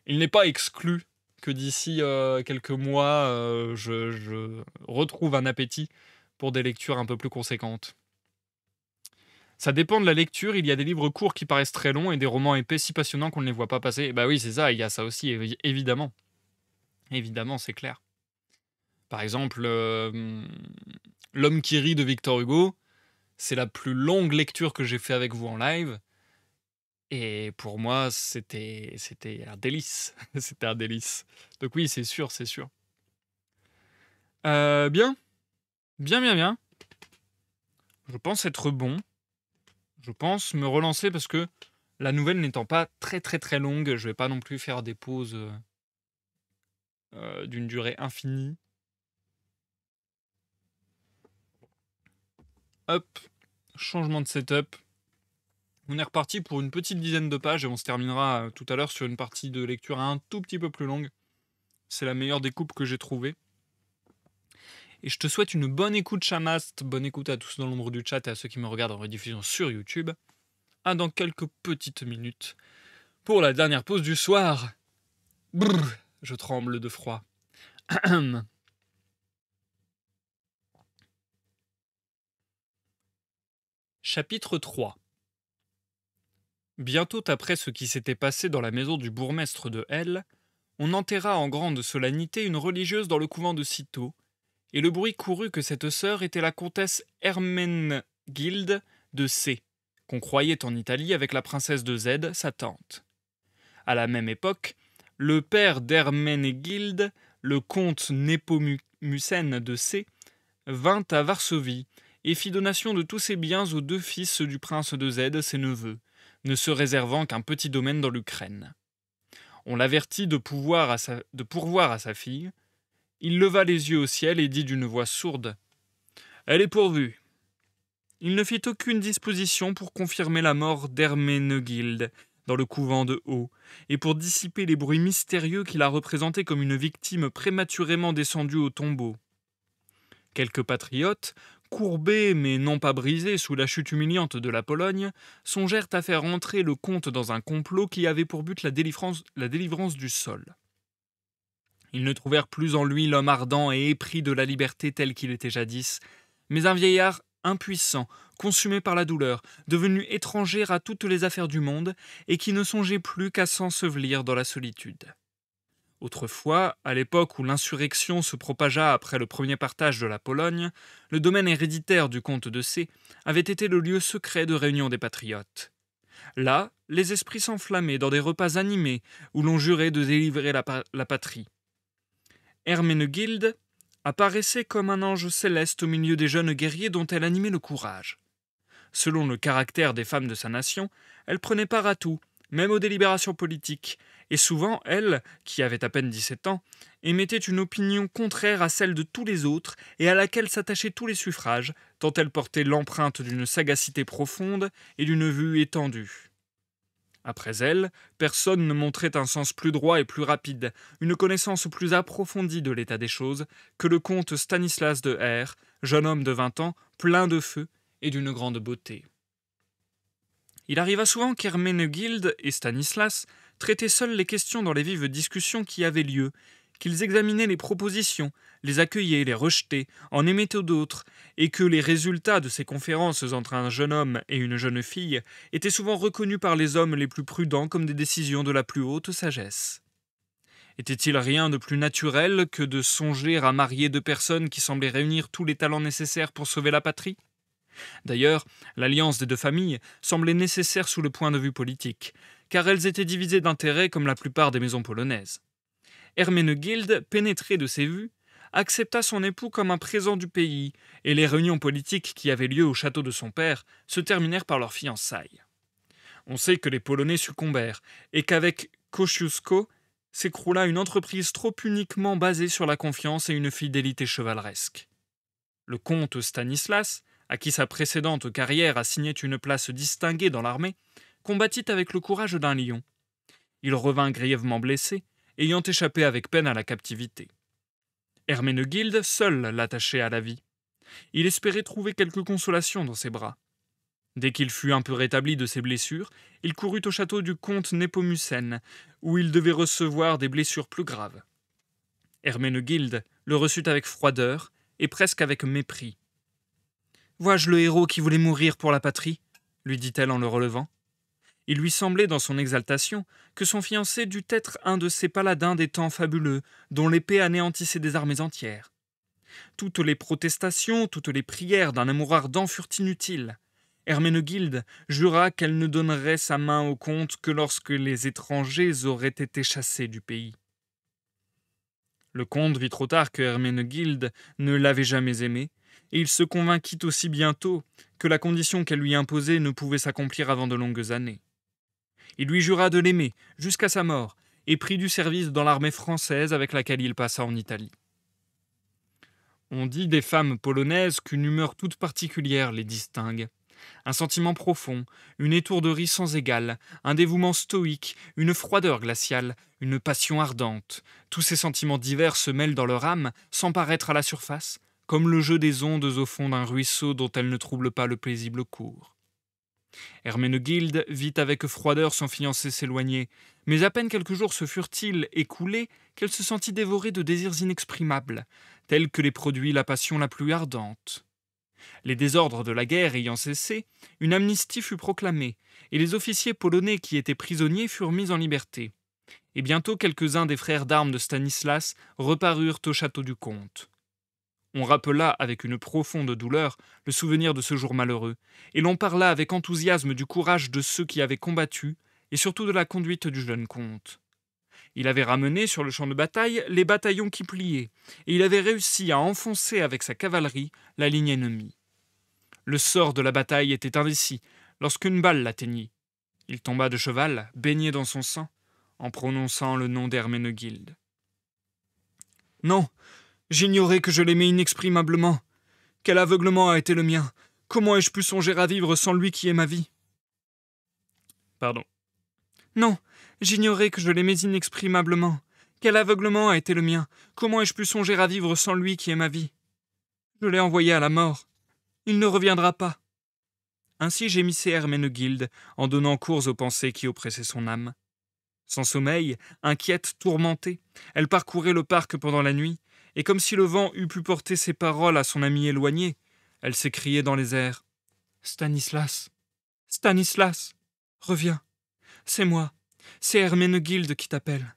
il n'est pas exclu que d'ici, quelques mois, je retrouve un appétit pour des lectures un peu plus conséquentes. Ça dépend de la lecture, il y a des livres courts qui paraissent très longs et des romans épais si passionnants qu'on ne les voit pas passer. Bah oui, c'est ça, il y a ça aussi, évidemment. Évidemment, c'est clair. Par exemple, L'homme qui rit de Victor Hugo, c'est la plus longue lecture que j'ai fait avec vous en live. Et pour moi, c'était un délice. C'était un délice. Donc oui, c'est sûr, c'est sûr. Bien, bien, bien, bien. Je pense être bon. Je pense me relancer parce que la nouvelle n'étant pas très, très, très longue, je vais pas non plus faire des pauses, d'une durée infinie. Hop, changement de setup. On est reparti pour une petite dizaine de pages et on se terminera, tout à l'heure sur une partie de lecture un tout petit peu plus longue. C'est la meilleure découpe que j'ai trouvée. Et je te souhaite une bonne écoute, Chamast. Bonne écoute à tous dans l'ombre du chat et à ceux qui me regardent en rediffusion sur YouTube. À dans quelques petites minutes pour la dernière pause du soir. Brrr, je tremble de froid. Chapitre 3. Bientôt après ce qui s'était passé dans la maison du bourgmestre de L, on enterra en grande solennité une religieuse dans le couvent de Cîteaux, et le bruit courut que cette sœur était la comtesse Hermenegilde de C, qu'on croyait en Italie avec la princesse de Z, sa tante. À la même époque, le père d'Hermenegilde, le comte Nepomucène de C, vint à Varsovie et fit donation de tous ses biens aux deux fils du prince de Z, ses neveux, ne se réservant qu'un petit domaine dans l'Ukraine. On l'avertit de pourvoir à sa fille. Il leva les yeux au ciel et dit d'une voix sourde : « Elle est pourvue. » Il ne fit aucune disposition pour confirmer la mort d'Herménegild dans le couvent de Haut, et pour dissiper les bruits mystérieux qui la représentaient comme une victime prématurément descendue au tombeau. Quelques patriotes, courbés mais non pas brisés sous la chute humiliante de la Pologne, songèrent à faire entrer le comte dans un complot qui avait pour but la délivrance du sol. Ils ne trouvèrent plus en lui l'homme ardent et épris de la liberté tel qu'il était jadis, mais un vieillard impuissant, consumé par la douleur, devenu étranger à toutes les affaires du monde, et qui ne songeait plus qu'à s'ensevelir dans la solitude. Autrefois, à l'époque où l'insurrection se propagea après le premier partage de la Pologne, le domaine héréditaire du comte de C avait été le lieu secret de réunion des patriotes. Là, les esprits s'enflammaient dans des repas animés où l'on jurait de délivrer la patrie. Herménegild apparaissait comme un ange céleste au milieu des jeunes guerriers dont elle animait le courage. Selon le caractère des femmes de sa nation, elle prenait part à tout, même aux délibérations politiques, et souvent, elle, qui avait à peine 17 ans, émettait une opinion contraire à celle de tous les autres et à laquelle s'attachaient tous les suffrages, tant elle portait l'empreinte d'une sagacité profonde et d'une vue étendue. Après elle, personne ne montrait un sens plus droit et plus rapide, une connaissance plus approfondie de l'état des choses, que le comte Stanislas de R, jeune homme de 20 ans, plein de feu et d'une grande beauté. Il arriva souvent qu'Herménegild et Stanislas traitaient seuls les questions dans les vives discussions qui avaient lieu, qu'ils examinaient les propositions, les accueillaient, les rejetaient, en émettaient d'autres, et que les résultats de ces conférences entre un jeune homme et une jeune fille étaient souvent reconnus par les hommes les plus prudents comme des décisions de la plus haute sagesse. Était-il rien de plus naturel que de songer à marier deux personnes qui semblaient réunir tous les talents nécessaires pour sauver la patrie ? D'ailleurs, l'alliance des deux familles semblait nécessaire sous le point de vue politique, car elles étaient divisées d'intérêts comme la plupart des maisons polonaises. Herménegilde, pénétré de ses vues, accepta son époux comme un présent du pays, et les réunions politiques qui avaient lieu au château de son père se terminèrent par leur fiançailles. On sait que les Polonais succombèrent, et qu'avec Kosciuszko s'écroula une entreprise trop uniquement basée sur la confiance et une fidélité chevaleresque. Le comte Stanislas, à qui sa précédente carrière assignait une place distinguée dans l'armée, combattit avec le courage d'un lion. Il revint grièvement blessé, ayant échappé avec peine à la captivité. Herménegilde seul l'attachait à la vie. Il espérait trouver quelque consolation dans ses bras. Dès qu'il fut un peu rétabli de ses blessures, il courut au château du comte Nepomucène, où il devait recevoir des blessures plus graves. Herménegilde le reçut avec froideur et presque avec mépris. « Vois-je le héros qui voulait mourir pour la patrie ?» lui dit-elle en le relevant. Il lui semblait dans son exaltation que son fiancé dût être un de ces paladins des temps fabuleux dont l'épée anéantissait des armées entières. Toutes les protestations, toutes les prières d'un amour ardent furent inutiles. Herménegilde jura qu'elle ne donnerait sa main au comte que lorsque les étrangers auraient été chassés du pays. Le comte vit trop tard que Herménegilde ne l'avait jamais aimé, et il se convainquit aussi bientôt que la condition qu'elle lui imposait ne pouvait s'accomplir avant de longues années. Il lui jura de l'aimer jusqu'à sa mort et prit du service dans l'armée française avec laquelle il passa en Italie. On dit des femmes polonaises qu'une humeur toute particulière les distingue. Un sentiment profond, une étourderie sans égale, un dévouement stoïque, une froideur glaciale, une passion ardente. Tous ces sentiments divers se mêlent dans leur âme sans paraître à la surface, comme le jeu des ondes au fond d'un ruisseau dont elles ne troublent pas le paisible cours. Herménegilde vit avec froideur son fiancé s'éloigner, mais à peine quelques jours se furent-ils écoulés qu'elle se sentit dévorée de désirs inexprimables, tels que les produit la passion la plus ardente. Les désordres de la guerre ayant cessé, une amnistie fut proclamée, et les officiers polonais qui étaient prisonniers furent mis en liberté. Et bientôt quelques-uns des frères d'armes de Stanislas reparurent au château du comte. On rappela avec une profonde douleur le souvenir de ce jour malheureux, et l'on parla avec enthousiasme du courage de ceux qui avaient combattu, et surtout de la conduite du jeune comte. Il avait ramené sur le champ de bataille les bataillons qui pliaient, et il avait réussi à enfoncer avec sa cavalerie la ligne ennemie. Le sort de la bataille était indécis lorsqu'une balle l'atteignit. Il tomba de cheval, baigné dans son sang, en prononçant le nom d'Herménegilde. « Non, j'ignorais que je l'aimais inexprimablement. Quel aveuglement a été le mien! Comment ai-je pu songer à vivre sans lui qui est ma vie ?» Pardon. « Non, j'ignorais que je l'aimais inexprimablement. Quel aveuglement a été le mien! Comment ai-je pu songer à vivre sans lui qui est ma vie? Je l'ai envoyé à la mort. Il ne reviendra pas. » Ainsi gémissait Herménegilde en donnant cours aux pensées qui oppressaient son âme. Sans sommeil, inquiète, tourmentée, elle parcourait le parc pendant la nuit, et comme si le vent eût pu porter ses paroles à son ami éloigné, elle s'écriait dans les airs. « Stanislas, Stanislas, reviens. C'est moi, c'est Herménegilde qui t'appelle.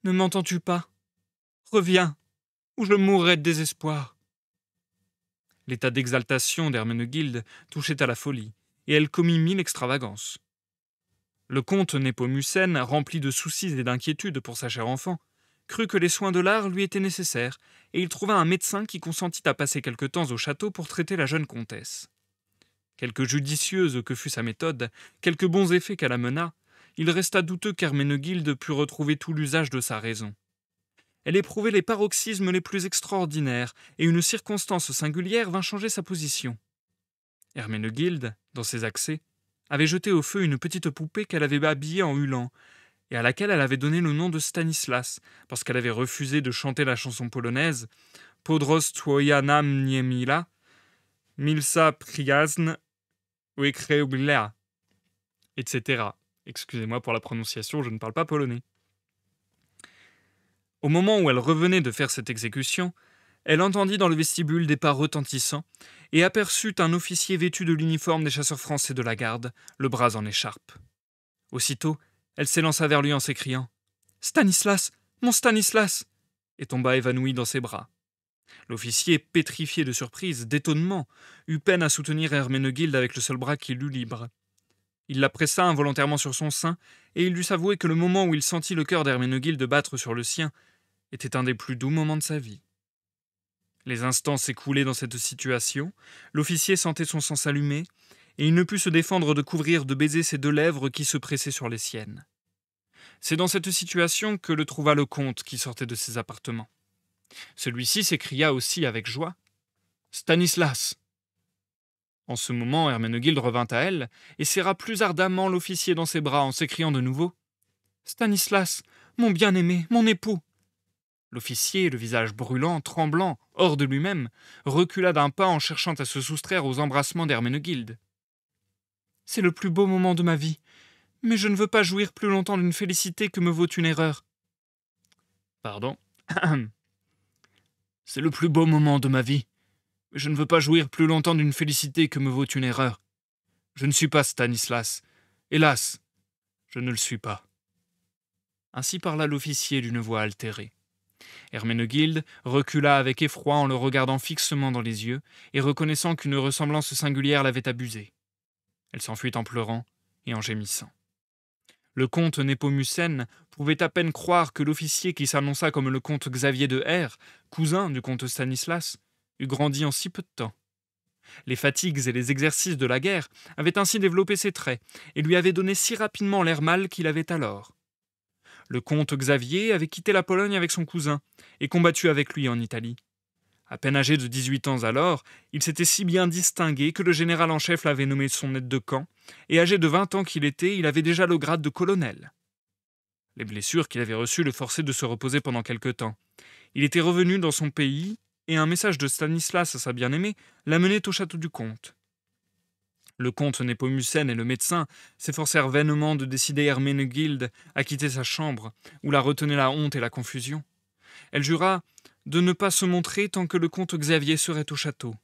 Ne m'entends-tu pas? Reviens, ou je mourrai de désespoir. » L'état d'exaltation d'Herménegilde touchait à la folie, et elle commit 1000 extravagances. Le comte Nepomucène, rempli de soucis et d'inquiétudes pour sa chère enfant, crut que les soins de l'art lui étaient nécessaires, et il trouva un médecin qui consentit à passer quelque temps au château pour traiter la jeune comtesse. Quelque judicieuse que fût sa méthode, quelques bons effets qu'elle amena, il resta douteux qu'Herménegilde pût retrouver tout l'usage de sa raison. Elle éprouvait les paroxysmes les plus extraordinaires, et une circonstance singulière vint changer sa position. Herménegilde, dans ses accès, avait jeté au feu une petite poupée qu'elle avait habillée en hulant, et à laquelle elle avait donné le nom de Stanislas, parce qu'elle avait refusé de chanter la chanson polonaise « Podros twoja na mnie mila, milsa przyjazn wykreublia », etc. Excusez-moi pour la prononciation, je ne parle pas polonais. Au moment où elle revenait de faire cette exécution, elle entendit dans le vestibule des pas retentissants et aperçut un officier vêtu de l'uniforme des chasseurs français de la garde, le bras en écharpe. Aussitôt, elle s'élança vers lui en s'écriant « Stanislas, mon Stanislas !» et tomba évanouie dans ses bras. L'officier, pétrifié de surprise, d'étonnement, eut peine à soutenir Herménegilde avec le seul bras qu'il eut libre. Il la pressa involontairement sur son sein, et il dut s'avouer que le moment où il sentit le cœur d'Herménegilde battre sur le sien était un des plus doux moments de sa vie. Les instants s'écoulaient dans cette situation, l'officier sentait son sang s'allumer, et il ne put se défendre de couvrir de baisers ses 2 lèvres qui se pressaient sur les siennes. C'est dans cette situation que le trouva le comte qui sortait de ses appartements. Celui-ci s'écria aussi avec joie « Stanislas !» En ce moment, Herménegilde revint à elle et serra plus ardemment l'officier dans ses bras en s'écriant de nouveau « Stanislas, mon bien-aimé, mon époux !» L'officier, le visage brûlant, tremblant, hors de lui-même, recula d'un pas en cherchant à se soustraire aux embrassements d'Herménegilde. « C'est le plus beau moment de ma vie, mais je ne veux pas jouir plus longtemps d'une félicité que me vaut une erreur. »« Pardon. C'est le plus beau moment de ma vie, mais je ne veux pas jouir plus longtemps d'une félicité que me vaut une erreur. Je ne suis pas Stanislas. Hélas, je ne le suis pas. » Ainsi parla l'officier d'une voix altérée. Herménegilde recula avec effroi en le regardant fixement dans les yeux et reconnaissant qu'une ressemblance singulière l'avait abusée. Elle s'enfuit en pleurant et en gémissant. Le comte Népomucène pouvait à peine croire que l'officier qui s'annonça comme le comte Xavier de R, cousin du comte Stanislas, eût grandi en si peu de temps. Les fatigues et les exercices de la guerre avaient ainsi développé ses traits et lui avaient donné si rapidement l'air mâle qu'il avait alors. Le comte Xavier avait quitté la Pologne avec son cousin et combattu avec lui en Italie. À peine âgé de 18 ans alors, il s'était si bien distingué que le général en chef l'avait nommé son aide de camp, et âgé de 20 ans qu'il était, il avait déjà le grade de colonel. Les blessures qu'il avait reçues le forçaient de se reposer pendant quelque temps. Il était revenu dans son pays, et un message de Stanislas à sa bien-aimée l'amenait au château du comte. Le comte Népomucène et le médecin s'efforcèrent vainement de décider Herménegilde à quitter sa chambre, où la retenait la honte et la confusion. Elle jura de ne pas se montrer tant que le comte Xavier serait au château.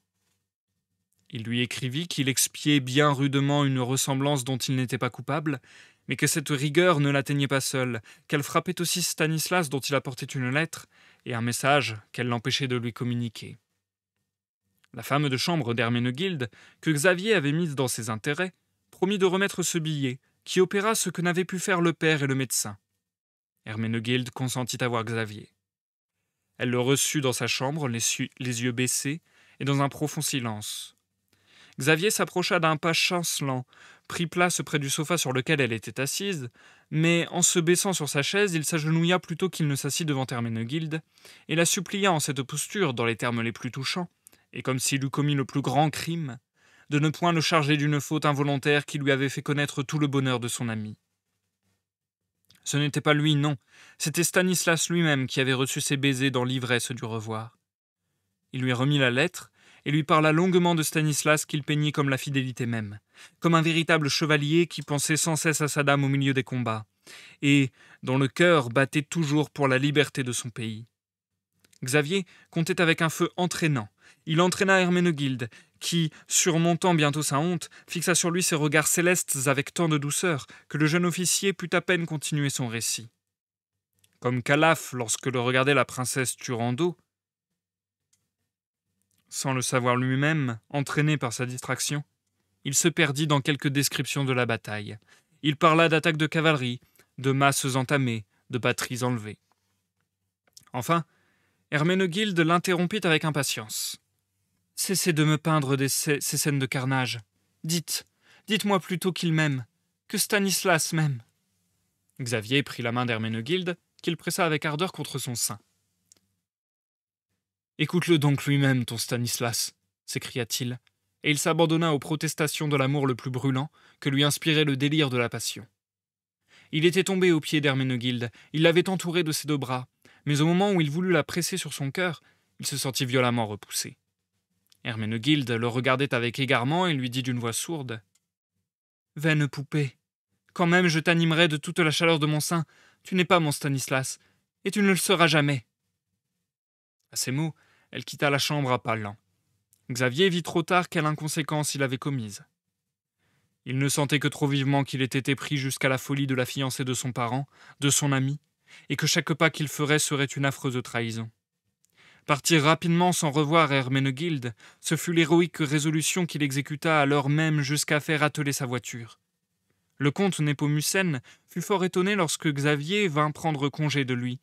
Il lui écrivit qu'il expiait bien rudement une ressemblance dont il n'était pas coupable, mais que cette rigueur ne l'atteignait pas seule, qu'elle frappait aussi Stanislas dont il apportait une lettre, et un message qu'elle l'empêchait de lui communiquer. La femme de chambre d'Herménegilde, que Xavier avait mise dans ses intérêts, promit de remettre ce billet, qui opéra ce que n'avaient pu faire le père et le médecin. Herménegilde consentit à voir Xavier. Elle le reçut dans sa chambre, les yeux baissés, et dans un profond silence. Xavier s'approcha d'un pas chancelant, prit place près du sofa sur lequel elle était assise, mais en se baissant sur sa chaise, il s'agenouilla plutôt qu'il ne s'assit devant Herménegilde, et la supplia en cette posture, dans les termes les plus touchants, et comme s'il eût commis le plus grand crime, de ne point le charger d'une faute involontaire qui lui avait fait connaître tout le bonheur de son ami. Ce n'était pas lui, non, c'était Stanislas lui-même qui avait reçu ses baisers dans l'ivresse du revoir. Il lui remit la lettre et lui parla longuement de Stanislas qu'il peignit comme la fidélité même, comme un véritable chevalier qui pensait sans cesse à sa dame au milieu des combats, et dont le cœur battait toujours pour la liberté de son pays. Xavier comptait avec un feu entraînant. Il entraîna Herménegilde, qui, surmontant bientôt sa honte, fixa sur lui ses regards célestes avec tant de douceur que le jeune officier put à peine continuer son récit. Comme Calaf lorsque le regardait la princesse Turando, sans le savoir lui-même, entraîné par sa distraction, il se perdit dans quelques descriptions de la bataille. Il parla d'attaques de cavalerie, de masses entamées, de batteries enlevées. Enfin, Herménegilde l'interrompit avec impatience. « Cessez de me peindre ces scènes de carnage. Dites-moi plutôt qu'il m'aime, que Stanislas m'aime. » Xavier prit la main d'Herménegilde, qu'il pressa avec ardeur contre son sein. « Écoute-le donc lui-même, ton Stanislas, » s'écria-t-il, et il s'abandonna aux protestations de l'amour le plus brûlant que lui inspirait le délire de la passion. Il était tombé aux pieds d'Herménegilde, il l'avait entourée de ses 2 bras, mais au moment où il voulut la presser sur son cœur, il se sentit violemment repoussé. Herménegilde le regardait avec égarement et lui dit d'une voix sourde « Vaine poupée, quand même je t'animerai de toute la chaleur de mon sein, tu n'es pas mon Stanislas, et tu ne le seras jamais. » À ces mots, elle quitta la chambre à pas lents. Xavier vit trop tard quelle inconséquence il avait commise. Il ne sentait que trop vivement qu'il était épris jusqu'à la folie de la fiancée de son parent, de son ami, et que chaque pas qu'il ferait serait une affreuse trahison. Partir rapidement sans revoir Herménegilde, ce fut l'héroïque résolution qu'il exécuta à l'heure même jusqu'à faire atteler sa voiture. Le comte Népomucène fut fort étonné lorsque Xavier vint prendre congé de lui.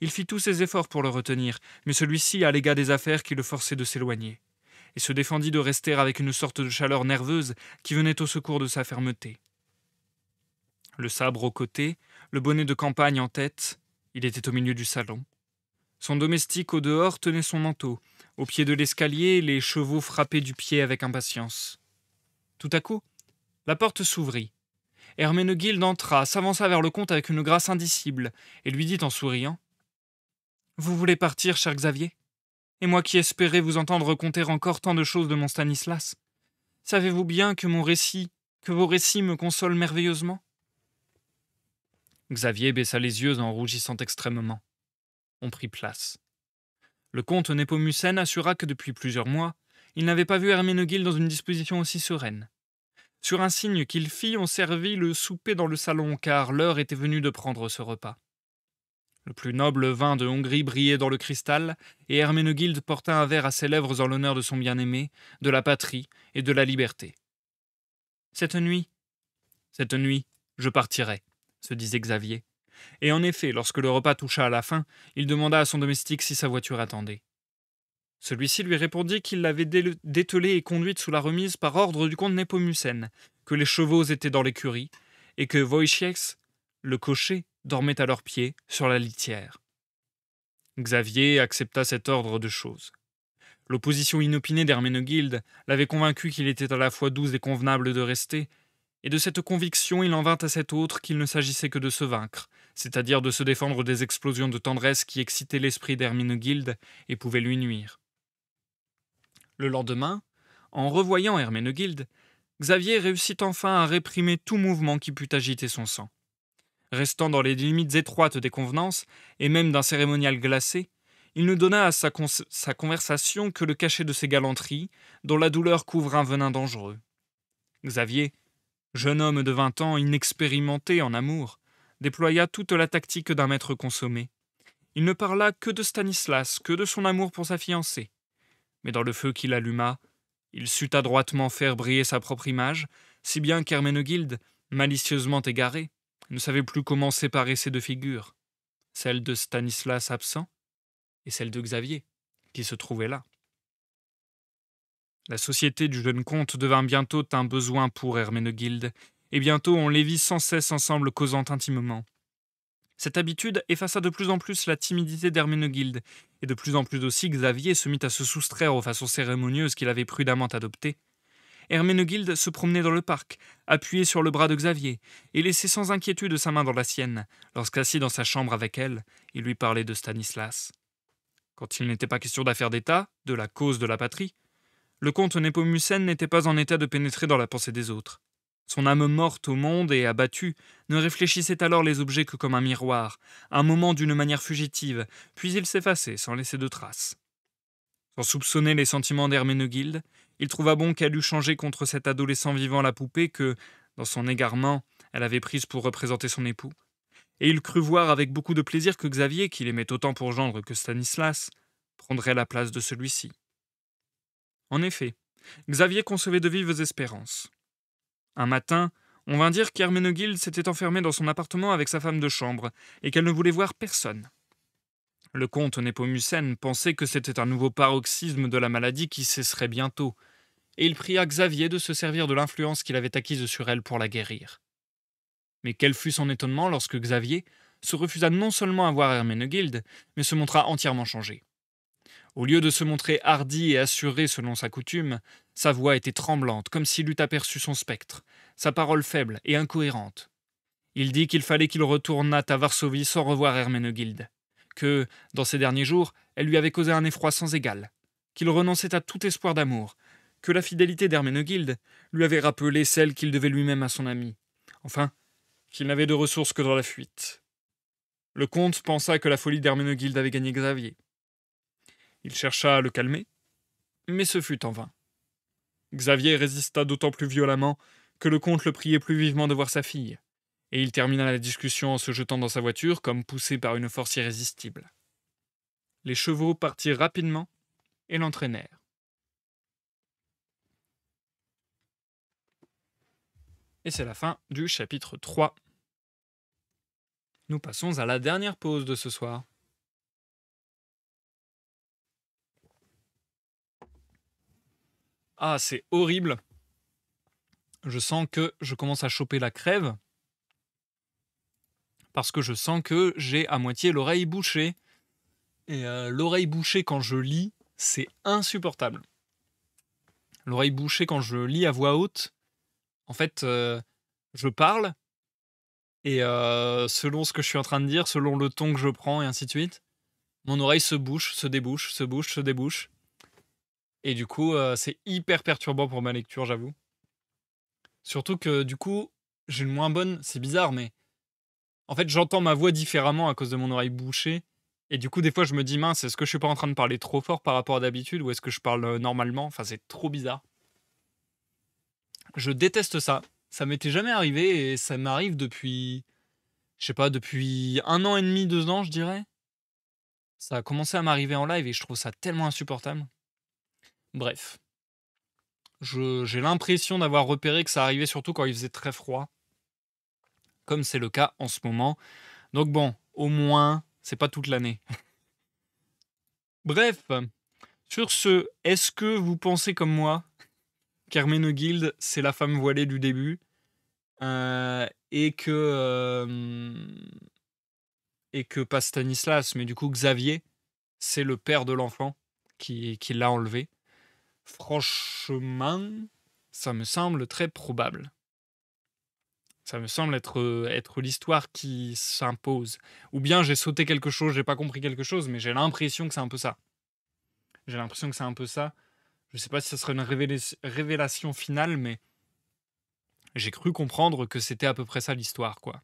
Il fit tous ses efforts pour le retenir, mais celui-ci allégua des affaires qui le forçaient de s'éloigner, et se défendit de rester avec une sorte de chaleur nerveuse qui venait au secours de sa fermeté. Le sabre au côté, le bonnet de campagne en tête, il était au milieu du salon. Son domestique au dehors tenait son manteau. Au pied de l'escalier, les chevaux frappaient du pied avec impatience. Tout à coup, la porte s'ouvrit. Herménegilde entra, s'avança vers le comte avec une grâce indicible, et lui dit en souriant « Vous voulez partir, cher Xavier? Et moi qui espérais vous entendre conter encore tant de choses de mon Stanislas. Savez-vous bien que vos récits me consolent merveilleusement ?» Xavier baissa les yeux en rougissant extrêmement. On prit place. Le comte Népomucène assura que depuis plusieurs mois, il n'avait pas vu Herménegilde dans une disposition aussi sereine. Sur un signe qu'il fit, on servit le souper dans le salon, car l'heure était venue de prendre ce repas. Le plus noble vin de Hongrie brillait dans le cristal, et Herménegilde porta un verre à ses lèvres en l'honneur de son bien-aimé, de la patrie et de la liberté. Cette nuit, je partirai, se disait Xavier. Et en effet, lorsque le repas toucha à la fin, il demanda à son domestique si sa voiture attendait. Celui-ci lui répondit qu'il l'avait dételée et conduite sous la remise par ordre du comte Népomucène, que les chevaux étaient dans l'écurie, et que Wojciech, le cocher, dormait à leurs pieds, sur la litière. Xavier accepta cet ordre de choses. L'opposition inopinée d'Herménegilde l'avait convaincu qu'il était à la fois doux et convenable de rester, et de cette conviction il en vint à cet autre qu'il ne s'agissait que de se vaincre, c'est-à-dire de se défendre des explosions de tendresse qui excitaient l'esprit d'Herménegilde et pouvaient lui nuire. Le lendemain, en revoyant Herménegilde, Xavier réussit enfin à réprimer tout mouvement qui pût agiter son sang. Restant dans les limites étroites des convenances, et même d'un cérémonial glacé, il ne donna à sa conversation que le cachet de ses galanteries, dont la douleur couvre un venin dangereux. Xavier, jeune homme de 20 ans, inexpérimenté en amour, déploya toute la tactique d'un maître consommé. Il ne parla que de Stanislas, que de son amour pour sa fiancée. Mais dans le feu qu'il alluma, il sut adroitement faire briller sa propre image, si bien qu'Herménegilde, malicieusement égarée, ne savait plus comment séparer ces deux figures, celle de Stanislas absent et celle de Xavier, qui se trouvait là. La société du jeune comte devint bientôt un besoin pour Herménegilde, et bientôt on les vit sans cesse ensemble causant intimement. Cette habitude effaça de plus en plus la timidité d'Herménegilde, et de plus en plus aussi Xavier se mit à se soustraire aux façons cérémonieuses qu'il avait prudemment adoptées. Herménegilde se promenait dans le parc, appuyée sur le bras de Xavier, et laissait sans inquiétude sa main dans la sienne, lorsqu'assis dans sa chambre avec elle, il lui parlait de Stanislas. Quand il n'était pas question d'affaires d'État, de la cause de la patrie, le comte Népomucène n'était pas en état de pénétrer dans la pensée des autres. Son âme morte au monde et abattue ne réfléchissait alors les objets que comme un miroir, un moment d'une manière fugitive, puis il s'effaçait sans laisser de traces. Sans soupçonner les sentiments d'Herménegilde, il trouva bon qu'elle eût changé contre cet adolescent vivant la poupée que, dans son égarement, elle avait prise pour représenter son époux, et il crut voir avec beaucoup de plaisir que Xavier, qu'il aimait autant pour gendre que Stanislas, prendrait la place de celui-ci. En effet, Xavier concevait de vives espérances. Un matin, on vint dire qu'Herménegilde s'était enfermée dans son appartement avec sa femme de chambre, et qu'elle ne voulait voir personne. Le comte Népomucène pensait que c'était un nouveau paroxysme de la maladie qui cesserait bientôt, et il pria Xavier de se servir de l'influence qu'il avait acquise sur elle pour la guérir. Mais quel fut son étonnement lorsque Xavier se refusa non seulement à voir Herménegilde, mais se montra entièrement changé. Au lieu de se montrer hardi et assuré selon sa coutume, sa voix était tremblante, comme s'il eût aperçu son spectre, sa parole faible et incohérente. Il dit qu'il fallait qu'il retournât à Varsovie sans revoir Herménegilde, que, dans ces derniers jours, elle lui avait causé un effroi sans égal, qu'il renonçait à tout espoir d'amour, que la fidélité d'Herménegilde lui avait rappelé celle qu'il devait lui-même à son ami, enfin, qu'il n'avait de ressources que dans la fuite. Le comte pensa que la folie d'Herménegilde avait gagné Xavier. Il chercha à le calmer, mais ce fut en vain. Xavier résista d'autant plus violemment que le comte le priait plus vivement de voir sa fille, et il termina la discussion en se jetant dans sa voiture comme poussé par une force irrésistible. Les chevaux partirent rapidement et l'entraînèrent. Et c'est la fin du chapitre 3. Nous passons à la dernière pause de ce soir. Ah, c'est horrible. Je sens que je commence à choper la crève parce que je sens que j'ai à moitié l'oreille bouchée. Et l'oreille bouchée quand je lis, c'est insupportable. L'oreille bouchée quand je lis à voix haute, en fait, je parle et selon ce que je suis en train de dire, selon le ton que je prends et ainsi de suite, mon oreille se bouche, se débouche, se bouche, se débouche. Et du coup, c'est hyper perturbant pour ma lecture, j'avoue. Surtout que du coup, j'ai une moins bonne, c'est bizarre, mais en fait, j'entends ma voix différemment à cause de mon oreille bouchée. Et du coup, des fois, je me dis, mince, est-ce que je suis pas en train de parler trop fort par rapport à d'habitude ou est-ce que je parle normalement? Enfin, c'est trop bizarre. Je déteste ça. Ça m'était jamais arrivé et ça m'arrive depuis, je sais pas, depuis 1 an et demi, 2 ans, je dirais. Ça a commencé à m'arriver en live et je trouve ça tellement insupportable. Bref, j'ai l'impression d'avoir repéré que ça arrivait surtout quand il faisait très froid, comme c'est le cas en ce moment. Donc bon, au moins, c'est pas toute l'année. Bref, sur ce, est-ce que vous pensez comme moi qu'Herménegilde, c'est la femme voilée du début et que pas Stanislas, mais du coup Xavier, c'est le père de l'enfant qui l'a enlevé? Franchement, ça me semble très probable. Ça me semble être l'histoire qui s'impose. Ou bien j'ai sauté quelque chose, j'ai pas compris quelque chose, mais j'ai l'impression que c'est un peu ça. J'ai l'impression que c'est un peu ça. Je sais pas si ça serait une révélation finale, mais j'ai cru comprendre que c'était à peu près ça l'histoire, quoi.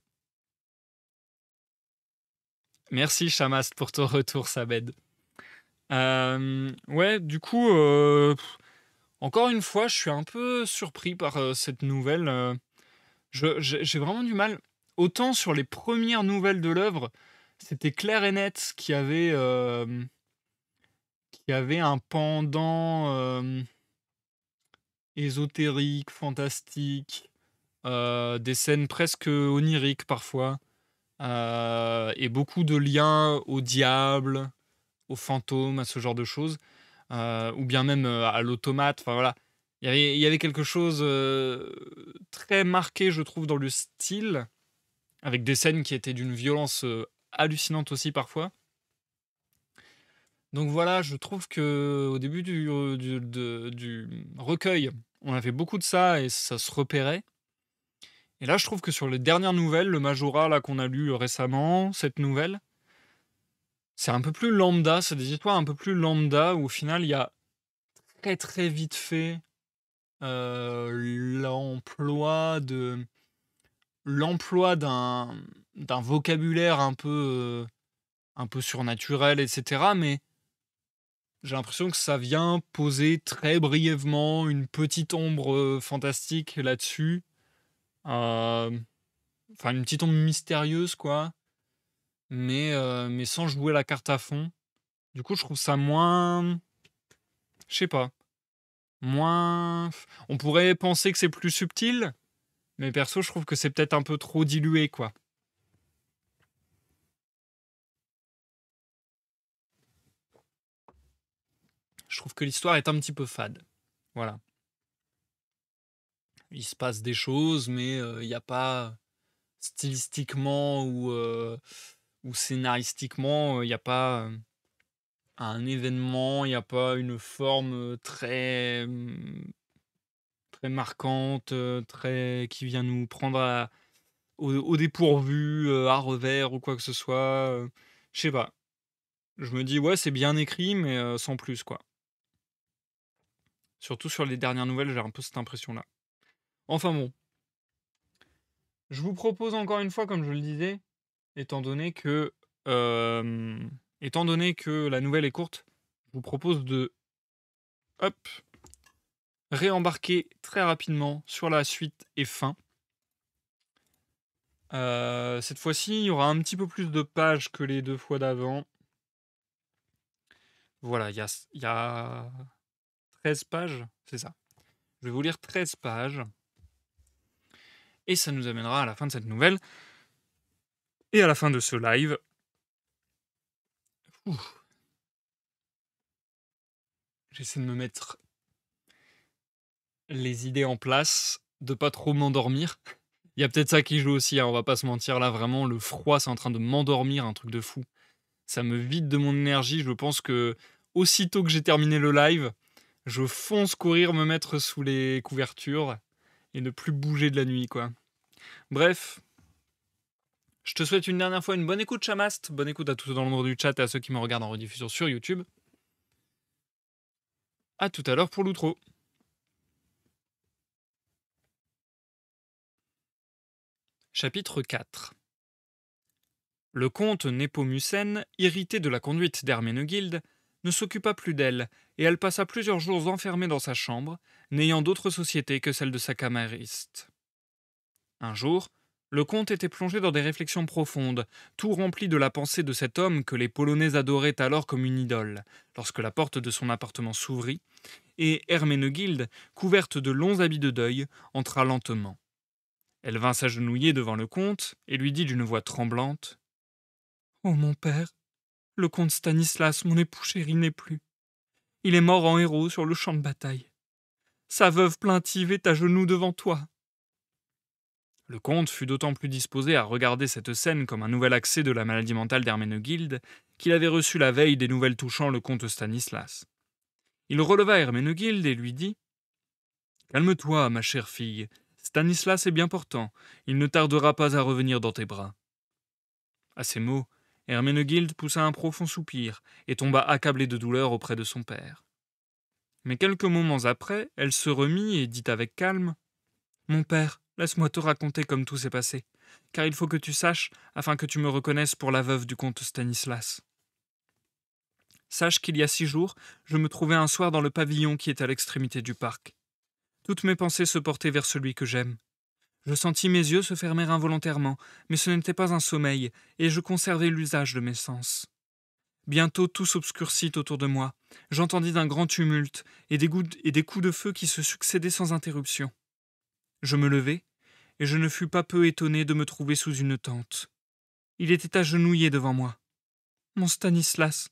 Merci Chamast pour ton retour, Sabed. Ouais, du coup, encore une fois, je suis un peu surpris par cette nouvelle. J'ai vraiment du mal. Autant sur les premières nouvelles de l'œuvre, c'était clair et net qu'il y avait un pendant ésotérique, fantastique, des scènes presque oniriques parfois, et beaucoup de liens au diable, aux fantômes, à ce genre de choses, ou bien même à l'automate. Enfin voilà, il y avait quelque chose très marqué, je trouve, dans le style, avec des scènes qui étaient d'une violence hallucinante aussi parfois. Donc voilà, je trouve que au début du recueil, on avait beaucoup de ça et ça se repérait. Et là, je trouve que sur les dernières nouvelles, le Majora là qu'on a lu récemment, cette nouvelle, c'est un peu plus lambda, c'est des histoires un peu plus lambda où au final il y a très très vite fait l'emploi d'un vocabulaire un peu surnaturel, etc. Mais j'ai l'impression que ça vient poser très brièvement une petite ombre fantastique là-dessus. Euh, Enfin, une petite ombre mystérieuse, quoi. Mais sans jouer la carte à fond. Du coup, je trouve ça moins. Je sais pas. Moins. On pourrait penser que c'est plus subtil, mais perso, je trouve que c'est peut-être un peu trop dilué, quoi. Je trouve que l'histoire est un petit peu fade. Voilà. Il se passe des choses, mais il n'y a pas stylistiquement ou scénaristiquement, il n'y a pas un événement, il n'y a pas une forme très marquante, très qui vient nous prendre au dépourvu, à revers ou quoi que ce soit. Je sais pas. Je me dis, ouais, c'est bien écrit, mais sans plus, quoi. Surtout sur les dernières nouvelles, j'ai un peu cette impression-là. Enfin bon, je vous propose encore une fois, comme je le disais, étant donné que, euh, étant donné que la nouvelle est courte, je vous propose de, hop, réembarquer très rapidement sur la suite et fin. Cette fois-ci, il y aura un petit peu plus de pages que les deux fois d'avant. Voilà, il y a 13 pages, c'est ça. Je vais vous lire 13 pages et ça nous amènera à la fin de cette nouvelle et à la fin de ce live. Ouh, j'essaie de me mettre les idées en place, de pas trop m'endormir. Il y a peut-être ça qui joue aussi, hein, on va pas se mentir là, vraiment le froid, c'est en train de m'endormir, un truc de fou. Ça me vide de mon énergie, je pense que aussitôt que j'ai terminé le live, je fonce courir me mettre sous les couvertures et ne plus bouger de la nuit, quoi. Bref, je te souhaite une dernière fois une bonne écoute, Chamast. Bonne écoute à tous dans le monde du chat et à ceux qui me regardent en rediffusion sur YouTube. À tout à l'heure pour l'outro. Chapitre 4. Le comte Népomucène, irrité de la conduite d'Herménegilde, ne s'occupa plus d'elle, et elle passa plusieurs jours enfermée dans sa chambre, n'ayant d'autre société que celle de sa camériste. Un jour, le comte était plongé dans des réflexions profondes, tout rempli de la pensée de cet homme que les Polonais adoraient alors comme une idole, lorsque la porte de son appartement s'ouvrit, et Herménegilde, couverte de longs habits de deuil, entra lentement. Elle vint s'agenouiller devant le comte et lui dit d'une voix tremblante : « Oh mon père, le comte Stanislas, mon époux chéri, n'est plus. Il est mort en héros sur le champ de bataille. Sa veuve plaintive est à genoux devant toi. » Le comte fut d'autant plus disposé à regarder cette scène comme un nouvel accès de la maladie mentale d'Herménegilde qu'il avait reçu la veille des nouvelles touchant le comte Stanislas. Il releva Herménegilde et lui dit : « Calme-toi, ma chère fille. Stanislas est bien portant. Il ne tardera pas à revenir dans tes bras. » À ces mots, Herménegilde poussa un profond soupir et tomba accablée de douleur auprès de son père. Mais quelques moments après, elle se remit et dit avec calme : « Mon père, laisse-moi te raconter comme tout s'est passé, car il faut que tu saches, afin que tu me reconnaisses pour la veuve du comte Stanislas. Sache qu'il y a 6 jours, je me trouvais un soir dans le pavillon qui est à l'extrémité du parc. Toutes mes pensées se portaient vers celui que j'aime. Je sentis mes yeux se fermer involontairement, mais ce n'était pas un sommeil, et je conservais l'usage de mes sens. Bientôt tout s'obscurcit autour de moi. J'entendis un grand tumulte, et des coups de feu qui se succédaient sans interruption. Je me levai, et je ne fus pas peu étonné de me trouver sous une tente. Il était agenouillé devant moi. Mon Stanislas,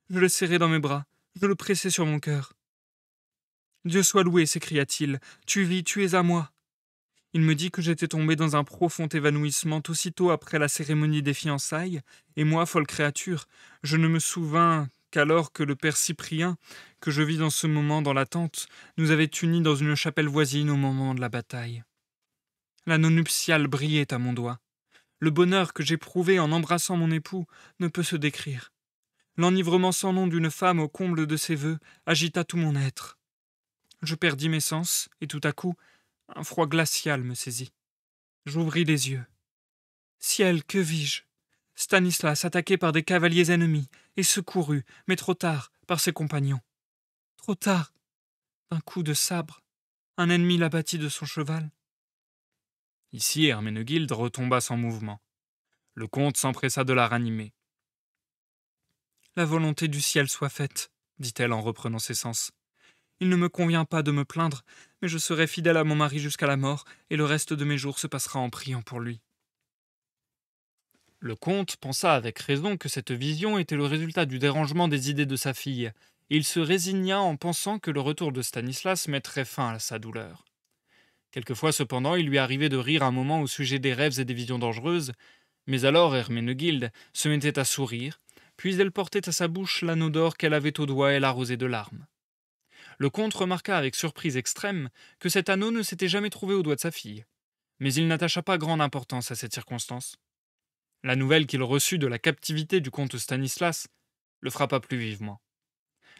je le serrai dans mes bras, je le pressai sur mon cœur. « Dieu soit loué, s'écria-t-il, tu vis, tu es à moi. » Il me dit que j'étais tombé dans un profond évanouissement aussitôt après la cérémonie des fiançailles, et moi, folle créature, je ne me souvins qu'alors que le père Cyprien, que je vis dans ce moment dans la tente, nous avait unis dans une chapelle voisine au moment de la bataille. L'anneau nuptial brillait à mon doigt. Le bonheur que j'éprouvais en embrassant mon époux ne peut se décrire. L'enivrement sans nom d'une femme au comble de ses vœux agita tout mon être. Je perdis mes sens, et tout à coup, un froid glacial me saisit. J'ouvris les yeux. Ciel, que vis-je ? Stanislas attaqué par des cavaliers ennemis, et secouru, mais trop tard, par ses compagnons. Trop tard. D'un coup de sabre, un ennemi l'abattit de son cheval. Ici, Herménegilde retomba sans mouvement. Le comte s'empressa de la ranimer. « La volonté du ciel soit faite, » dit-elle en reprenant ses sens. « Il ne me convient pas de me plaindre, mais je serai fidèle à mon mari jusqu'à la mort, et le reste de mes jours se passera en priant pour lui. » Le comte pensa avec raison que cette vision était le résultat du dérangement des idées de sa fille, et il se résigna en pensant que le retour de Stanislas mettrait fin à sa douleur. Quelquefois, cependant, il lui arrivait de rire un moment au sujet des rêves et des visions dangereuses, mais alors Herménegilde se mettait à sourire, puis elle portait à sa bouche l'anneau d'or qu'elle avait au doigt et l'arrosait de larmes. Le comte remarqua avec surprise extrême que cet anneau ne s'était jamais trouvé au doigt de sa fille, mais il n'attacha pas grande importance à cette circonstance. La nouvelle qu'il reçut de la captivité du comte Stanislas le frappa plus vivement.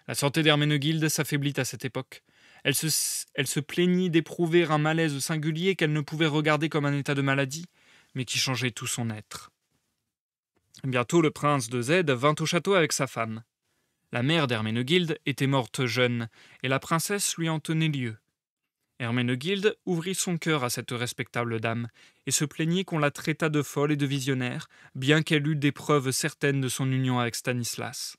La santé d'Herménegilde s'affaiblit à cette époque. Elle se plaignit d'éprouver un malaise singulier qu'elle ne pouvait regarder comme un état de maladie, mais qui changeait tout son être. Bientôt le prince de Z vint au château avec sa femme. La mère d'Herménegilde était morte jeune, et la princesse lui en tenait lieu. Herménegilde ouvrit son cœur à cette respectable dame, et se plaignit qu'on la traitât de folle et de visionnaire, bien qu'elle eût des preuves certaines de son union avec Stanislas.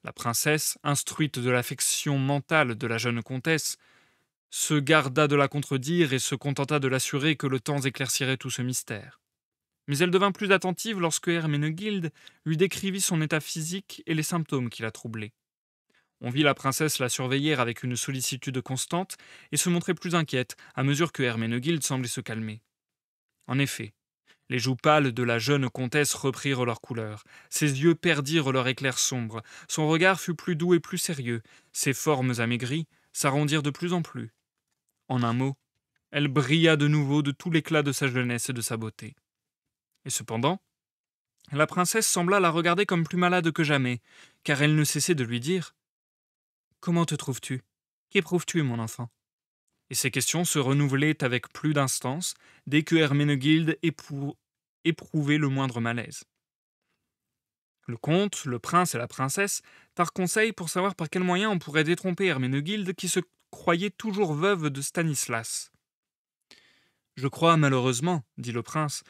La princesse, instruite de l'affection mentale de la jeune comtesse, se garda de la contredire et se contenta de l'assurer que le temps éclaircirait tout ce mystère. Mais elle devint plus attentive lorsque Herménegilde lui décrivit son état physique et les symptômes qui la troublaient. On vit la princesse la surveiller avec une sollicitude constante et se montrer plus inquiète à mesure que Herménegilde semblait se calmer. En effet, les joues pâles de la jeune comtesse reprirent leur couleur, ses yeux perdirent leur éclair sombre, son regard fut plus doux et plus sérieux, ses formes amaigries s'arrondirent de plus en plus. En un mot, elle brilla de nouveau de tout l'éclat de sa jeunesse et de sa beauté. Et cependant, la princesse sembla la regarder comme plus malade que jamais, car elle ne cessait de lui dire « Comment te trouves-tu? Qu'éprouves-tu, mon enfant ?» Et ces questions se renouvelaient avec plus d'instance dès que Herménegilde éprouvait le moindre malaise. Le comte, le prince et la princesse tinrent conseil pour savoir par quel moyen on pourrait détromper Herménegilde qui se croyait toujours veuve de Stanislas. « Je crois malheureusement, dit le prince,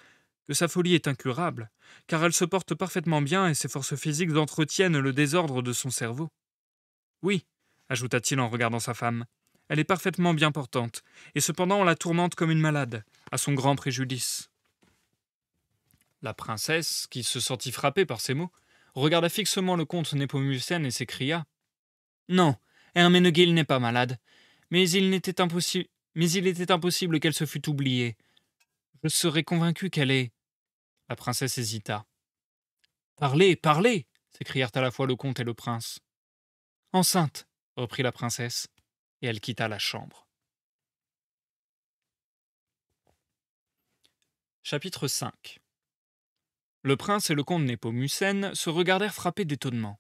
que sa folie est incurable, car elle se porte parfaitement bien et ses forces physiques entretiennent le désordre de son cerveau. Oui, ajouta-t-il en regardant sa femme, elle est parfaitement bien portante, et cependant on la tourmente comme une malade, à son grand préjudice. La princesse, qui se sentit frappée par ces mots, regarda fixement le comte Népomucène et s'écria « Non, Herménegilde n'est pas malade, mais il était impossible qu'elle se fût oubliée. Je serais convaincu qu'elle est... » La princesse hésita. « Parlez, parlez !» s'écrièrent à la fois le comte et le prince. « Enceinte !» reprit la princesse, et elle quitta la chambre. Chapitre 5. Le prince et le comte Népomucène se regardèrent frappés d'étonnement.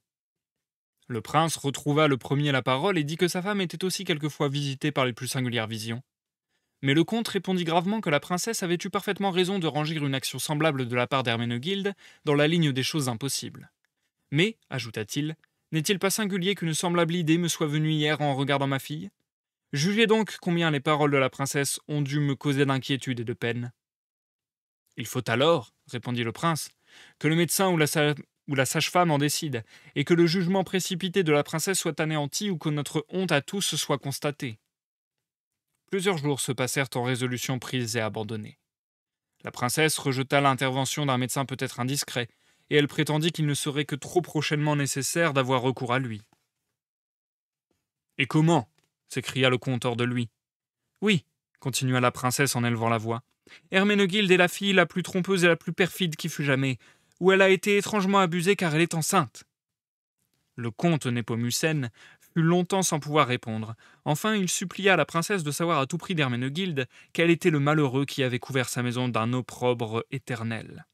Le prince retrouva le premier la parole et dit que sa femme était aussi quelquefois visitée par les plus singulières visions. Mais le comte répondit gravement que la princesse avait eu parfaitement raison de ranger une action semblable de la part d'Herménegilde dans la ligne des choses impossibles. Mais, ajouta-t-il, n'est-il pas singulier qu'une semblable idée me soit venue hier en regardant ma fille? Jugez donc combien les paroles de la princesse ont dû me causer d'inquiétude et de peine. Il faut alors, répondit le prince, que le médecin ou la sage-femme en décide, et que le jugement précipité de la princesse soit anéanti ou que notre honte à tous soit constatée. Plusieurs jours se passèrent en résolutions prises et abandonnées. La princesse rejeta l'intervention d'un médecin peut-être indiscret, et elle prétendit qu'il ne serait que trop prochainement nécessaire d'avoir recours à lui. « Et comment » s'écria le comte hors de lui. « Oui, continua la princesse en élevant la voix, Herménegilde est la fille la plus trompeuse et la plus perfide qui fut jamais, où elle a été étrangement abusée car elle est enceinte. » Le comte Népomucène fut longtemps sans pouvoir répondre. Enfin, il supplia la princesse de savoir à tout prix d'Herménegilde quel était le malheureux qui avait couvert sa maison d'un opprobre éternel.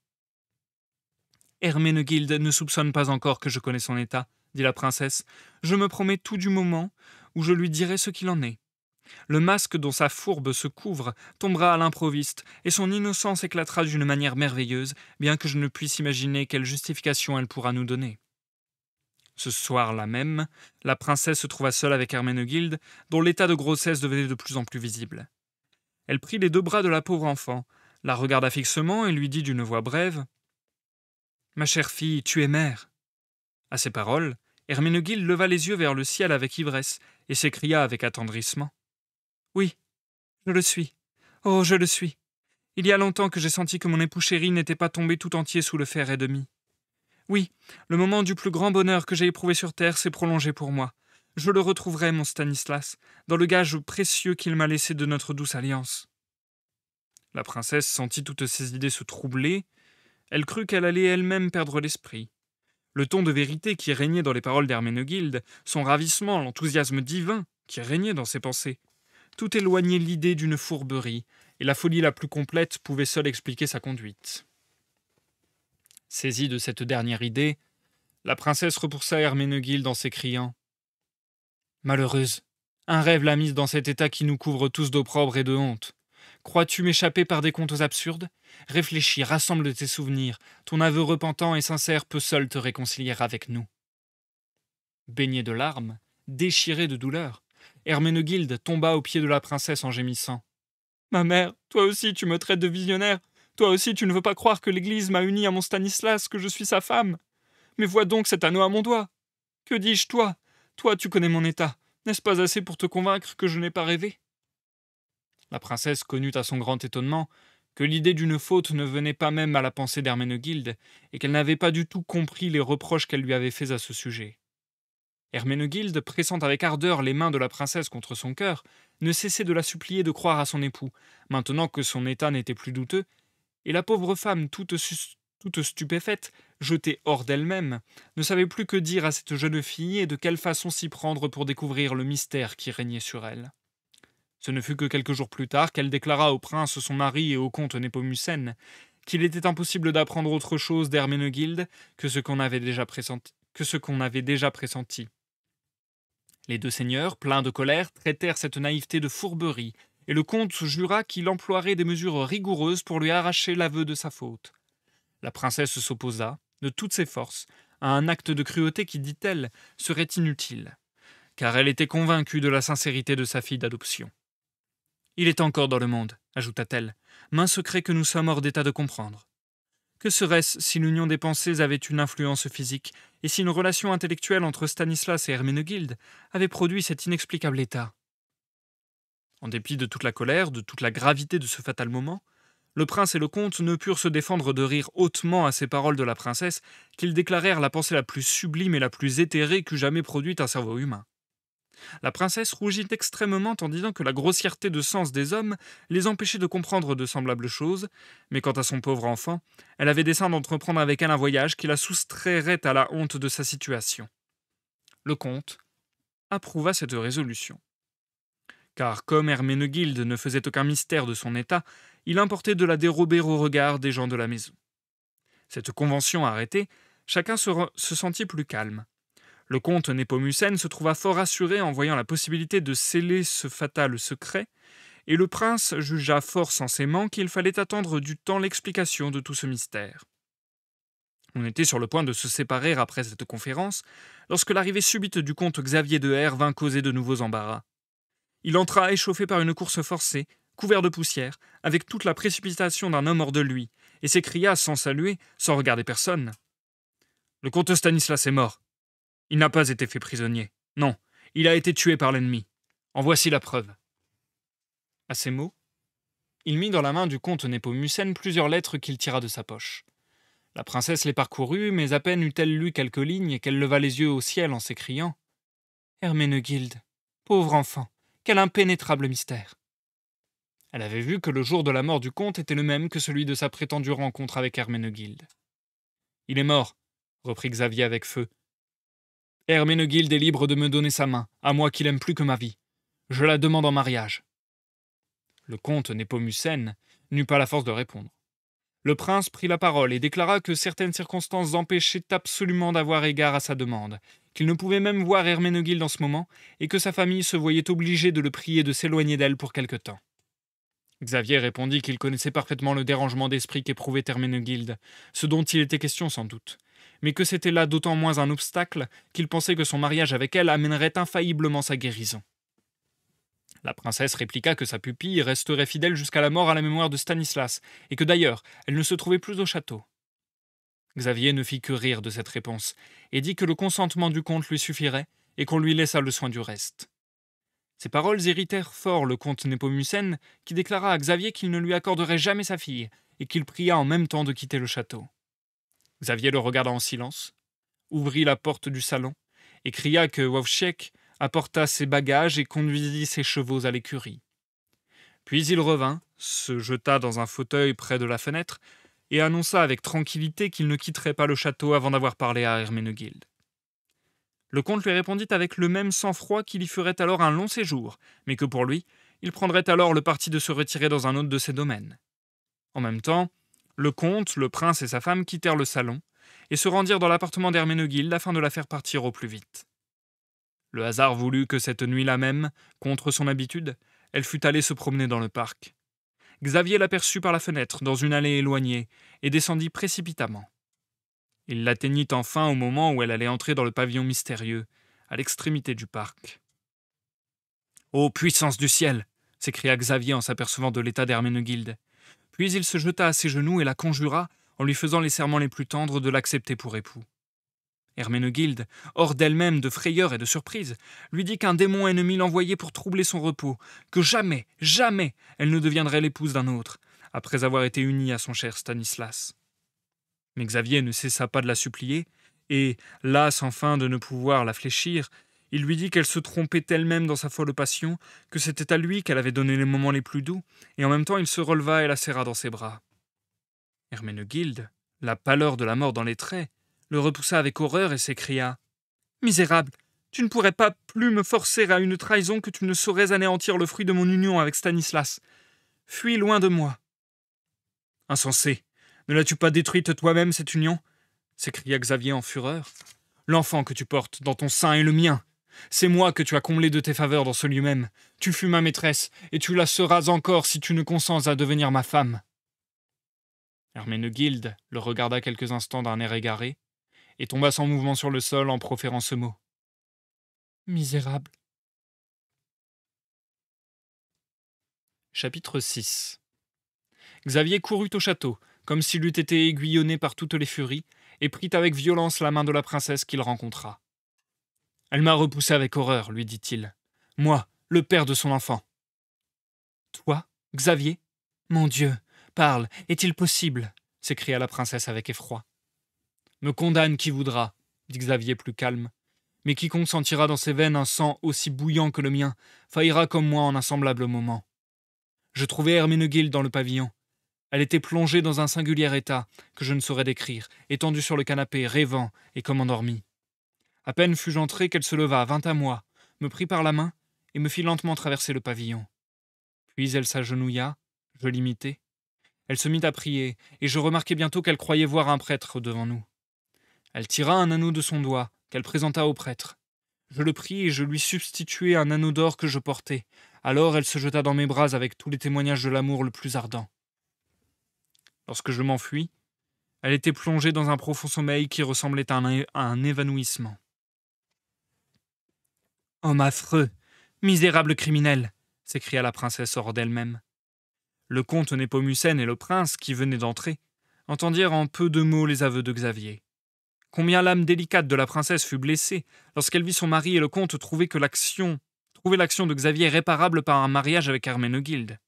« Herménegilde ne soupçonne pas encore que je connais son état, dit la princesse. Je me promets tout du moment où je lui dirai ce qu'il en est. Le masque dont sa fourbe se couvre tombera à l'improviste, et son innocence éclatera d'une manière merveilleuse, bien que je ne puisse imaginer quelle justification elle pourra nous donner. » Ce soir-là même, la princesse se trouva seule avec Herménegilde, dont l'état de grossesse devenait de plus en plus visible. Elle prit les deux bras de la pauvre enfant, la regarda fixement et lui dit d'une voix brève « Ma chère fille, tu es mère. » À ces paroles, Herménegilde leva les yeux vers le ciel avec ivresse et s'écria avec attendrissement « Oui, je le suis. Oh, je le suis. Il y a longtemps que j'ai senti que mon époux chéri n'était pas tombé tout entier sous le fer ennemi. Oui, le moment du plus grand bonheur que j'ai éprouvé sur terre s'est prolongé pour moi. Je le retrouverai, mon Stanislas, dans le gage précieux qu'il m'a laissé de notre douce alliance. » La princesse sentit toutes ses idées se troubler. Elle crut qu'elle allait elle-même perdre l'esprit. Le ton de vérité qui régnait dans les paroles d'Herménegilde, son ravissement, l'enthousiasme divin qui régnait dans ses pensées, tout éloignait l'idée d'une fourberie, et la folie la plus complète pouvait seule expliquer sa conduite. Saisie de cette dernière idée, la princesse repoussa Herménegilde en s'écriant « Malheureuse, un rêve l'a mise dans cet état qui nous couvre tous d'opprobre et de honte. Crois-tu m'échapper par des contes absurdes? Réfléchis, rassemble tes souvenirs. Ton aveu repentant et sincère peut seul te réconcilier avec nous. » Baignée de larmes, déchirée de douleur, Herménegilde tomba aux pieds de la princesse en gémissant. « Ma mère, toi aussi tu me traites de visionnaire. Toi aussi tu ne veux pas croire que l'Église m'a unie à mon Stanislas, que je suis sa femme. Mais vois donc cet anneau à mon doigt. Que dis-je, toi? Toi, tu connais mon état. N'est-ce pas assez pour te convaincre que je n'ai pas rêvé? La princesse connut à son grand étonnement que l'idée d'une faute ne venait pas même à la pensée d'Herménegilde, et qu'elle n'avait pas du tout compris les reproches qu'elle lui avait faits à ce sujet. Herménegilde, pressant avec ardeur les mains de la princesse contre son cœur, ne cessait de la supplier de croire à son époux, maintenant que son état n'était plus douteux, et la pauvre femme, toute stupéfaite, jetée hors d'elle-même, ne savait plus que dire à cette jeune fille et de quelle façon s'y prendre pour découvrir le mystère qui régnait sur elle. Ce ne fut que quelques jours plus tard qu'elle déclara au prince son mari et au comte Népomucène qu'il était impossible d'apprendre autre chose d'Herménegilde que ce qu'on avait déjà pressenti. Les deux seigneurs, pleins de colère, traitèrent cette naïveté de fourberie, et le comte jura qu'il emploierait des mesures rigoureuses pour lui arracher l'aveu de sa faute. La princesse s'opposa, de toutes ses forces, à un acte de cruauté qui, dit-elle, serait inutile, car elle était convaincue de la sincérité de sa fille d'adoption. « Il est encore dans le monde, ajouta-t-elle, maint secret que nous sommes hors d'état de comprendre. Que serait-ce si l'union des pensées avait une influence physique, et si une relation intellectuelle entre Stanislas et Herménegilde avait produit cet inexplicable état ?» En dépit de toute la colère, de toute la gravité de ce fatal moment, le prince et le comte ne purent se défendre de rire hautement à ces paroles de la princesse, qu'ils déclarèrent la pensée la plus sublime et la plus éthérée qu'eût jamais produite un cerveau humain. La princesse rougit extrêmement en disant que la grossièreté de sens des hommes les empêchait de comprendre de semblables choses, mais quant à son pauvre enfant, elle avait dessein d'entreprendre avec elle un voyage qui la soustrairait à la honte de sa situation. Le comte approuva cette résolution. Car comme Herménegilde ne faisait aucun mystère de son état, il importait de la dérober au regard des gens de la maison. Cette convention arrêtée, chacun se sentit plus calme. Le comte Népomucène se trouva fort rassuré en voyant la possibilité de sceller ce fatal secret, et le prince jugea fort sensément qu'il fallait attendre du temps l'explication de tout ce mystère. On était sur le point de se séparer après cette conférence, lorsque l'arrivée subite du comte Xavier de R vint causer de nouveaux embarras. Il entra échauffé par une course forcée, couvert de poussière, avec toute la précipitation d'un homme hors de lui, et s'écria sans saluer, sans regarder personne. « Le comte Stanislas est mort. Il n'a pas été fait prisonnier. Non, il a été tué par l'ennemi. En voici la preuve. » À ces mots, il mit dans la main du comte Népomucène plusieurs lettres qu'il tira de sa poche. La princesse les parcourut, mais à peine eut-elle lu quelques lignes qu'elle leva les yeux au ciel en s'écriant « Herménegilde, pauvre enfant, quel impénétrable mystère !» Elle avait vu que le jour de la mort du comte était le même que celui de sa prétendue rencontre avec Herménegilde. « Il est mort, » reprit Xavier avec feu. « Herménegilde est libre de me donner sa main, à moi qui l'aime plus que ma vie. Je la demande en mariage. » Le comte Népomucène n'eut pas la force de répondre. Le prince prit la parole et déclara que certaines circonstances empêchaient absolument d'avoir égard à sa demande, qu'il ne pouvait même voir Herménegilde en ce moment, et que sa famille se voyait obligée de le prier de s'éloigner d'elle pour quelque temps. Xavier répondit qu'il connaissait parfaitement le dérangement d'esprit qu'éprouvait Herménegilde, ce dont il était question sans doute, mais que c'était là d'autant moins un obstacle qu'il pensait que son mariage avec elle amènerait infailliblement sa guérison. La princesse répliqua que sa pupille resterait fidèle jusqu'à la mort à la mémoire de Stanislas, et que d'ailleurs elle ne se trouvait plus au château. Xavier ne fit que rire de cette réponse, et dit que le consentement du comte lui suffirait, et qu'on lui laissât le soin du reste. Ces paroles irritèrent fort le comte Népomucène, qui déclara à Xavier qu'il ne lui accorderait jamais sa fille, et qu'il pria en même temps de quitter le château. Xavier le regarda en silence, ouvrit la porte du salon, et cria que Wawchiek apporta ses bagages et conduisit ses chevaux à l'écurie. Puis il revint, se jeta dans un fauteuil près de la fenêtre, et annonça avec tranquillité qu'il ne quitterait pas le château avant d'avoir parlé à Herménegilde. Le comte lui répondit avec le même sang-froid qu'il y ferait alors un long séjour, mais que pour lui, il prendrait alors le parti de se retirer dans un autre de ses domaines. En même temps, le comte, le prince et sa femme quittèrent le salon, et se rendirent dans l'appartement d'Herménegilde afin de la faire partir au plus vite. Le hasard voulut que cette nuit-là même, contre son habitude, elle fût allée se promener dans le parc. Xavier l'aperçut par la fenêtre, dans une allée éloignée, et descendit précipitamment. Il l'atteignit enfin au moment où elle allait entrer dans le pavillon mystérieux, à l'extrémité du parc. « Ô puissance du ciel !» s'écria Xavier en s'apercevant de l'état d'Herménegilde. Puis il se jeta à ses genoux et la conjura, en lui faisant les serments les plus tendres, de l'accepter pour époux. Herménegilde, hors d'elle-même de frayeur et de surprise, lui dit qu'un démon ennemi l'envoyait pour troubler son repos, que jamais, jamais, elle ne deviendrait l'épouse d'un autre, après avoir été unie à son cher Stanislas. Mais Xavier ne cessa pas de la supplier, et, las enfin de ne pouvoir la fléchir, il lui dit qu'elle se trompait elle-même dans sa folle passion, que c'était à lui qu'elle avait donné les moments les plus doux, et en même temps il se releva et la serra dans ses bras. Herménegilde, la pâleur de la mort dans les traits, le repoussa avec horreur et s'écria « Misérable, tu ne pourrais pas plus me forcer à une trahison que tu ne saurais anéantir le fruit de mon union avec Stanislas. Fuis loin de moi. » « Insensé, ne l'as-tu pas détruite toi-même, cette union ?» s'écria Xavier en fureur. « L'enfant que tu portes dans ton sein est le mien. C'est moi que tu as comblé de tes faveurs dans ce lieu même. Tu fus ma maîtresse, et tu la seras encore si tu ne consens à devenir ma femme. » Herménegilde le regarda quelques instants d'un air égaré, et tomba sans mouvement sur le sol en proférant ce mot. « Misérable. » Chapitre 6. Xavier courut au château, comme s'il eût été aiguillonné par toutes les furies, et prit avec violence la main de la princesse qu'il rencontra. « Elle m'a repoussé avec horreur, lui dit-il. Moi, le père de son enfant. »« Toi, Xavier ? Mon Dieu, parle, est-il possible ?» s'écria la princesse avec effroi. « Me condamne qui voudra, » dit Xavier plus calme. « Mais quiconque sentira dans ses veines un sang aussi bouillant que le mien faillira comme moi en un semblable moment. Je trouvai Herménegilde dans le pavillon. Elle était plongée dans un singulier état, que je ne saurais décrire, étendue sur le canapé, rêvant et comme endormie. À peine fus-je entré qu'elle se leva, vint à moi, me prit par la main et me fit lentement traverser le pavillon. Puis elle s'agenouilla, je l'imitai. Elle se mit à prier, et je remarquai bientôt qu'elle croyait voir un prêtre devant nous. Elle tira un anneau de son doigt, qu'elle présenta au prêtre. Je le pris et je lui substituai un anneau d'or que je portais. Alors elle se jeta dans mes bras avec tous les témoignages de l'amour le plus ardent. Lorsque je m'enfuis, elle était plongée dans un profond sommeil qui ressemblait à un évanouissement. « Homme affreux, misérable criminel !» s'écria la princesse hors d'elle-même. Le comte Népomucène et le prince, qui venaient d'entrer, entendirent en peu de mots les aveux de Xavier. Combien l'âme délicate de la princesse fut blessée lorsqu'elle vit son mari et le comte trouver l'action de Xavier réparable par un mariage avec Herménegilde.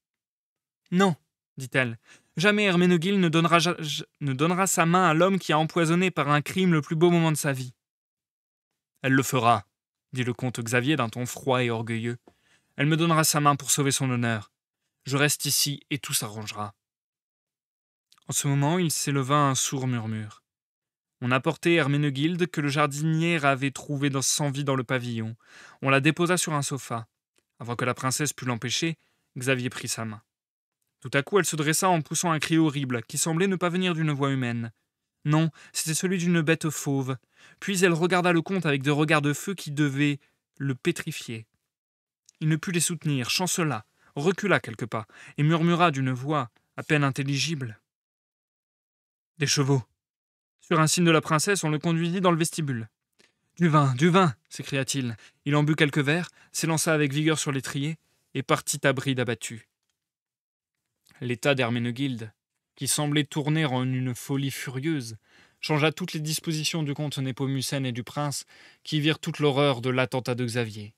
« Non, dit-elle, jamais Herménegilde ne donnera sa main à l'homme qui a empoisonné par un crime le plus beau moment de sa vie. »« Elle le fera, dit le comte Xavier d'un ton froid et orgueilleux. Elle me donnera sa main pour sauver son honneur. Je reste ici et tout s'arrangera. » En ce moment, il s'éleva un sourd murmure. On apportait Herménegilde que le jardinier avait trouvée sans vie dans le pavillon. On la déposa sur un sofa. Avant que la princesse pût l'empêcher, Xavier prit sa main. Tout à coup, elle se dressa en poussant un cri horrible qui semblait ne pas venir d'une voix humaine. Non, c'était celui d'une bête fauve. Puis elle regarda le comte avec des regards de feu qui devaient le pétrifier. Il ne put les soutenir, chancela, recula quelques pas et murmura d'une voix à peine intelligible. « Des chevaux !» Sur un signe de la princesse, on le conduisit dans le vestibule. « Du vin !» s'écria-t-il. Il en but quelques verres, s'élança avec vigueur sur l'étrier et partit à bride abattue. L'état d'Herménegilde, qui semblait tourner en une folie furieuse, changea toutes les dispositions du comte Népomucène et du prince, qui virent toute l'horreur de l'attentat de Xavier.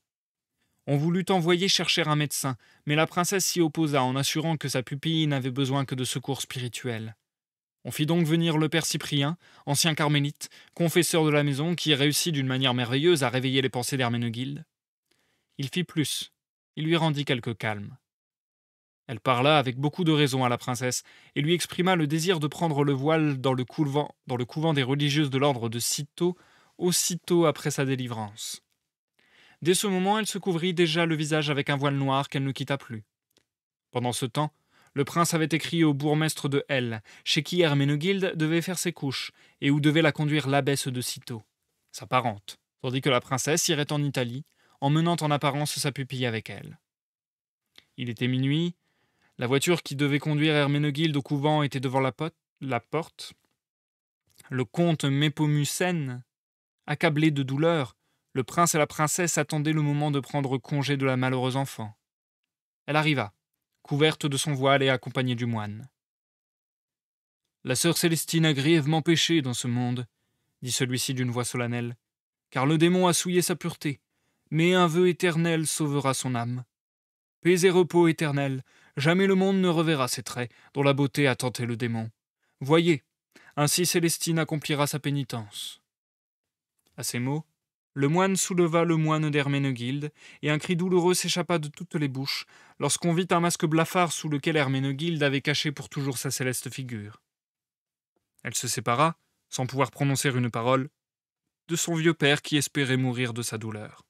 On voulut envoyer chercher un médecin, mais la princesse s'y opposa en assurant que sa pupille n'avait besoin que de secours spirituels. On fit donc venir le père Cyprien, ancien carmélite, confesseur de la maison, qui réussit d'une manière merveilleuse à réveiller les pensées d'Herménegilde. Il fit plus, il lui rendit quelque calme. Elle parla avec beaucoup de raison à la princesse et lui exprima le désir de prendre le voile dans le couvent des religieuses de l'ordre de Cîteaux, aussitôt après sa délivrance. Dès ce moment, elle se couvrit déjà le visage avec un voile noir qu'elle ne quitta plus. Pendant ce temps, le prince avait écrit au bourgmestre de L, chez qui Herménegilde devait faire ses couches, et où devait la conduire l'abbesse de Cîteaux, sa parente, tandis que la princesse irait en Italie, emmenant en apparence sa pupille avec elle. Il était minuit, la voiture qui devait conduire Herménegilde au couvent était devant la porte. Le comte Népomucène, accablé de douleur, le prince et la princesse attendaient le moment de prendre congé de la malheureuse enfant. Elle arriva, couverte de son voile et accompagnée du moine. « La sœur Célestine a grièvement péché dans ce monde, » dit celui-ci d'une voix solennelle, car le démon a souillé sa pureté, mais un vœu éternel sauvera son âme. Paix et repos éternel, jamais le monde ne reverra ces traits dont la beauté a tenté le démon. Voyez, ainsi Célestine accomplira sa pénitence. À ces mots, le moine souleva le moine d'Herménegilde, et un cri douloureux s'échappa de toutes les bouches, lorsqu'on vit un masque blafard sous lequel Herménegilde avait caché pour toujours sa céleste figure. Elle se sépara, sans pouvoir prononcer une parole, de son vieux père qui espérait mourir de sa douleur.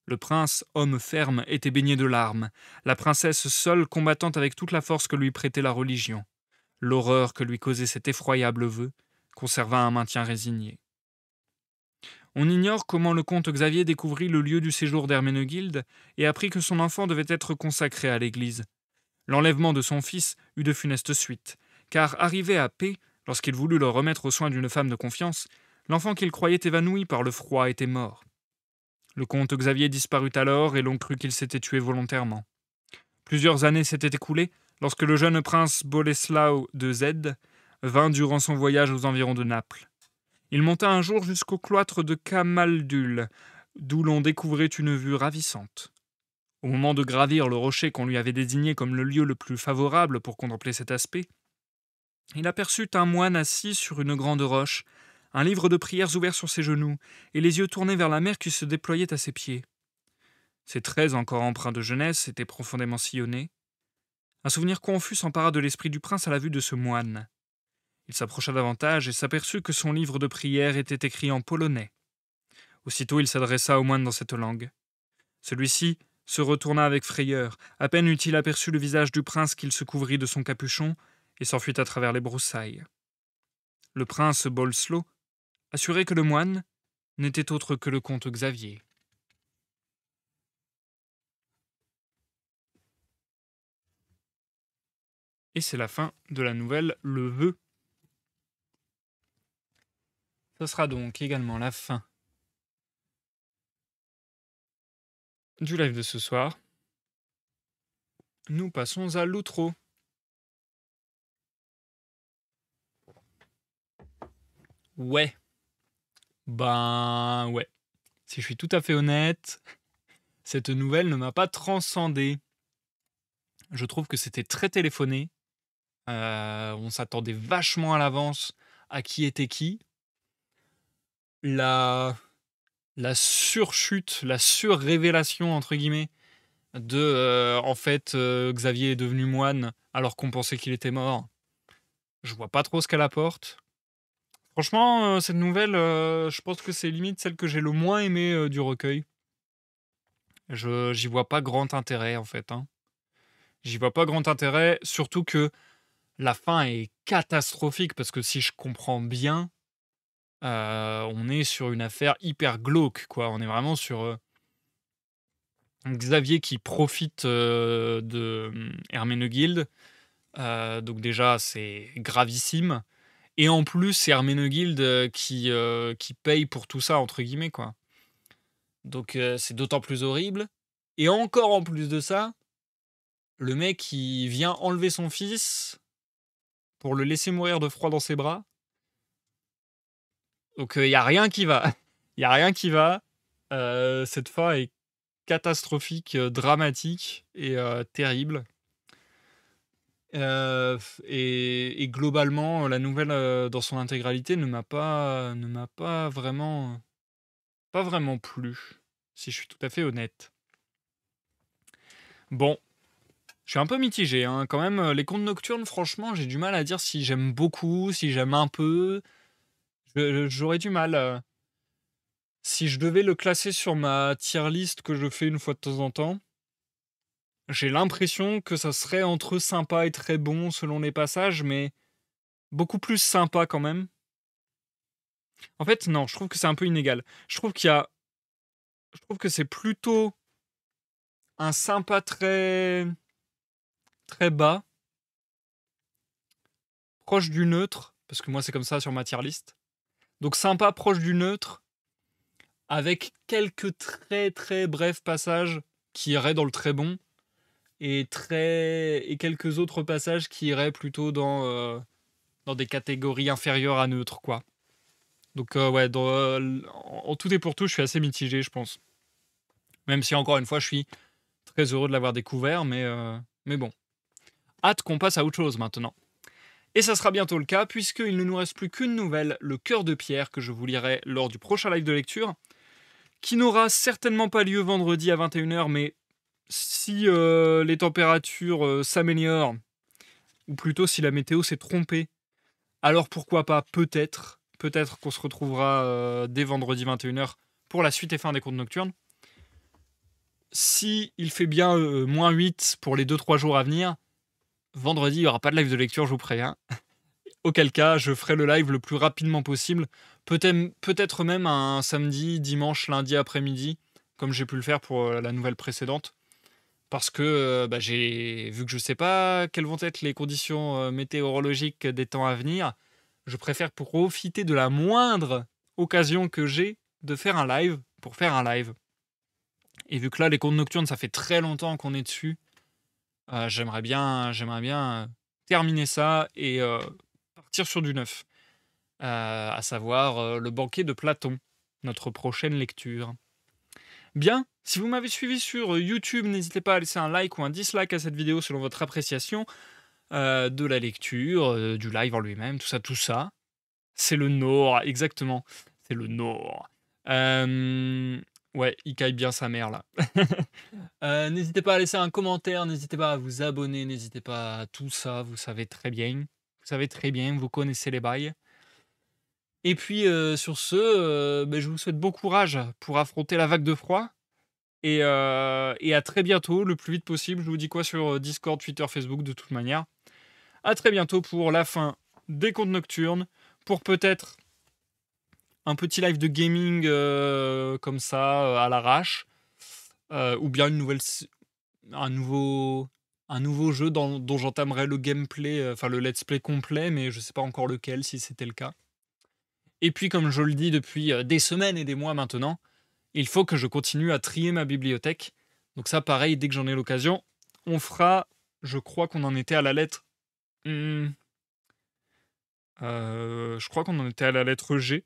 Le prince, homme ferme, était baigné de larmes, la princesse seule combattant avec toute la force que lui prêtait la religion. L'horreur que lui causait cet effroyable vœu conserva un maintien résigné. On ignore comment le comte Xavier découvrit le lieu du séjour d'Herménegilde et apprit que son enfant devait être consacré à l'Église. L'enlèvement de son fils eut de funestes suites, car arrivé à paix, lorsqu'il voulut le remettre aux soins d'une femme de confiance, l'enfant qu'il croyait évanoui par le froid était mort. Le comte Xavier disparut alors et l'on crut qu'il s'était tué volontairement. Plusieurs années s'étaient écoulées lorsque le jeune prince Boleslao de Z vint durant son voyage aux environs de Naples. Il monta un jour jusqu'au cloître de Camaldule, d'où l'on découvrait une vue ravissante. Au moment de gravir le rocher qu'on lui avait désigné comme le lieu le plus favorable pour contempler cet aspect, il aperçut un moine assis sur une grande roche, un livre de prières ouvert sur ses genoux, et les yeux tournés vers la mer qui se déployait à ses pieds. Ses traits encore empreints de jeunesse étaient profondément sillonnés. Un souvenir confus s'empara de l'esprit du prince à la vue de ce moine. Il s'approcha davantage et s'aperçut que son livre de prières était écrit en polonais. Aussitôt il s'adressa au moine dans cette langue. Celui-ci se retourna avec frayeur. À peine eut-il aperçu le visage du prince qu'il se couvrit de son capuchon et s'enfuit à travers les broussailles. Le prince Bolesław assurait que le moine n'était autre que le comte Xavier. Et c'est la fin de la nouvelle Le Vœu. Ce sera donc également la fin du live de ce soir. Nous passons à l'outro. Ouais. Ben ouais. Si je suis tout à fait honnête, cette nouvelle ne m'a pas transcendé. Je trouve que c'était très téléphoné. On s'attendait vachement à l'avance à qui était qui. La surchute, la surrévélation, entre guillemets, de en fait Xavier est devenu moine alors qu'on pensait qu'il était mort. Je vois pas trop ce qu'elle apporte. Franchement, cette nouvelle, je pense que c'est limite celle que j'ai le moins aimée du recueil. J'y vois pas grand intérêt en fait. J'y vois pas grand intérêt, surtout que la fin est catastrophique parce que si je comprends bien, on est sur une affaire hyper glauque, quoi. On est vraiment sur Xavier qui profite de Herménegilde. Donc déjà, c'est gravissime. Et en plus, c'est Herménegilde qui paye pour tout ça, entre guillemets, quoi. Donc c'est d'autant plus horrible. Et encore en plus de ça, le mec qui vient enlever son fils pour le laisser mourir de froid dans ses bras. Donc il n'y a rien qui va. Il n'y a rien qui va. Cette fin est catastrophique, dramatique et terrible. Et globalement, la nouvelle dans son intégralité ne m'a pas vraiment plu, si je suis tout à fait honnête. Bon, je suis un peu mitigé, quand même. Les contes nocturnes, franchement, j'ai du mal à dire si j'aime beaucoup, si j'aime un peu. J'aurais du mal. Si je devais le classer sur ma tier list que je fais une fois de temps en temps, j'ai l'impression que ça serait entre sympa et très bon selon les passages, mais beaucoup plus sympa quand même. En fait, non, je trouve que c'est un peu inégal. Je trouve que c'est plutôt un sympa très très bas, proche du neutre, parce que moi c'est comme ça sur ma tier list. Donc sympa, proche du neutre, avec quelques très très brefs passages qui iraient dans le très bon, et quelques autres passages qui iraient plutôt dans des catégories inférieures à neutre, quoi. Donc ouais, en tout et pour tout, je suis assez mitigé, je pense. Même si encore une fois, je suis très heureux de l'avoir découvert, mais bon. Hâte qu'on passe à autre chose maintenant. Et ça sera bientôt le cas, puisqu'il ne nous reste plus qu'une nouvelle, le cœur de pierre, que je vous lirai lors du prochain live de lecture, qui n'aura certainement pas lieu vendredi à 21h, mais si les températures s'améliorent, ou plutôt si la météo s'est trompée, alors pourquoi pas, peut-être qu'on se retrouvera dès vendredi 21h pour la suite et fin des contes nocturnes. Si il fait bien -8 pour les 2-3 jours à venir, vendredi, il n'y aura pas de live de lecture, je vous préviens. Auquel cas, je ferai le live le plus rapidement possible. Peut-être même un samedi, dimanche, lundi après-midi, comme j'ai pu le faire pour la nouvelle précédente. Parce que vu que je ne sais pas quelles vont être les conditions météorologiques des temps à venir, je préfère profiter de la moindre occasion que j'ai de faire un live pour faire un live. Et vu que là, les contes nocturnes, ça fait très longtemps qu'on est dessus, j'aimerais bien terminer ça et partir sur du neuf. À savoir le banquet de Platon, notre prochaine lecture. Bien, si vous m'avez suivi sur YouTube, n'hésitez pas à laisser un like ou un dislike à cette vidéo selon votre appréciation de la lecture, du live en lui-même, tout ça, tout ça. C'est le Nord, exactement. C'est le Nord. Ouais, il caille bien sa mère là. N'hésitez pas à laisser un commentaire, n'hésitez pas à vous abonner, n'hésitez pas à tout ça, vous savez très bien. Vous savez très bien, vous connaissez les bails. Et puis sur ce, je vous souhaite bon courage pour affronter la vague de froid. Et à très bientôt, le plus vite possible. Je vous dis quoi sur Discord, Twitter, Facebook, de toute manière. À très bientôt pour la fin des contes nocturnes, pour peut-être un petit live de gaming comme ça, à l'arrache, ou bien un nouveau jeu dont j'entamerai le gameplay, enfin le let's play complet, mais je sais pas encore lequel, si c'était le cas. Et puis, comme je le dis depuis des semaines et des mois maintenant, il faut que je continue à trier ma bibliothèque. Donc ça, pareil, dès que j'en ai l'occasion, on fera... Je crois qu'on en était à la lettre... je crois qu'on en était à la lettre G.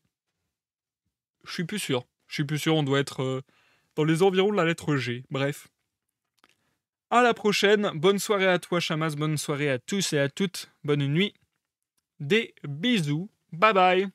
Je suis plus sûr. On doit être dans les environs de la lettre G. Bref. À la prochaine. Bonne soirée à toi, Chamas. Bonne soirée à tous et à toutes. Bonne nuit. Des bisous. Bye bye.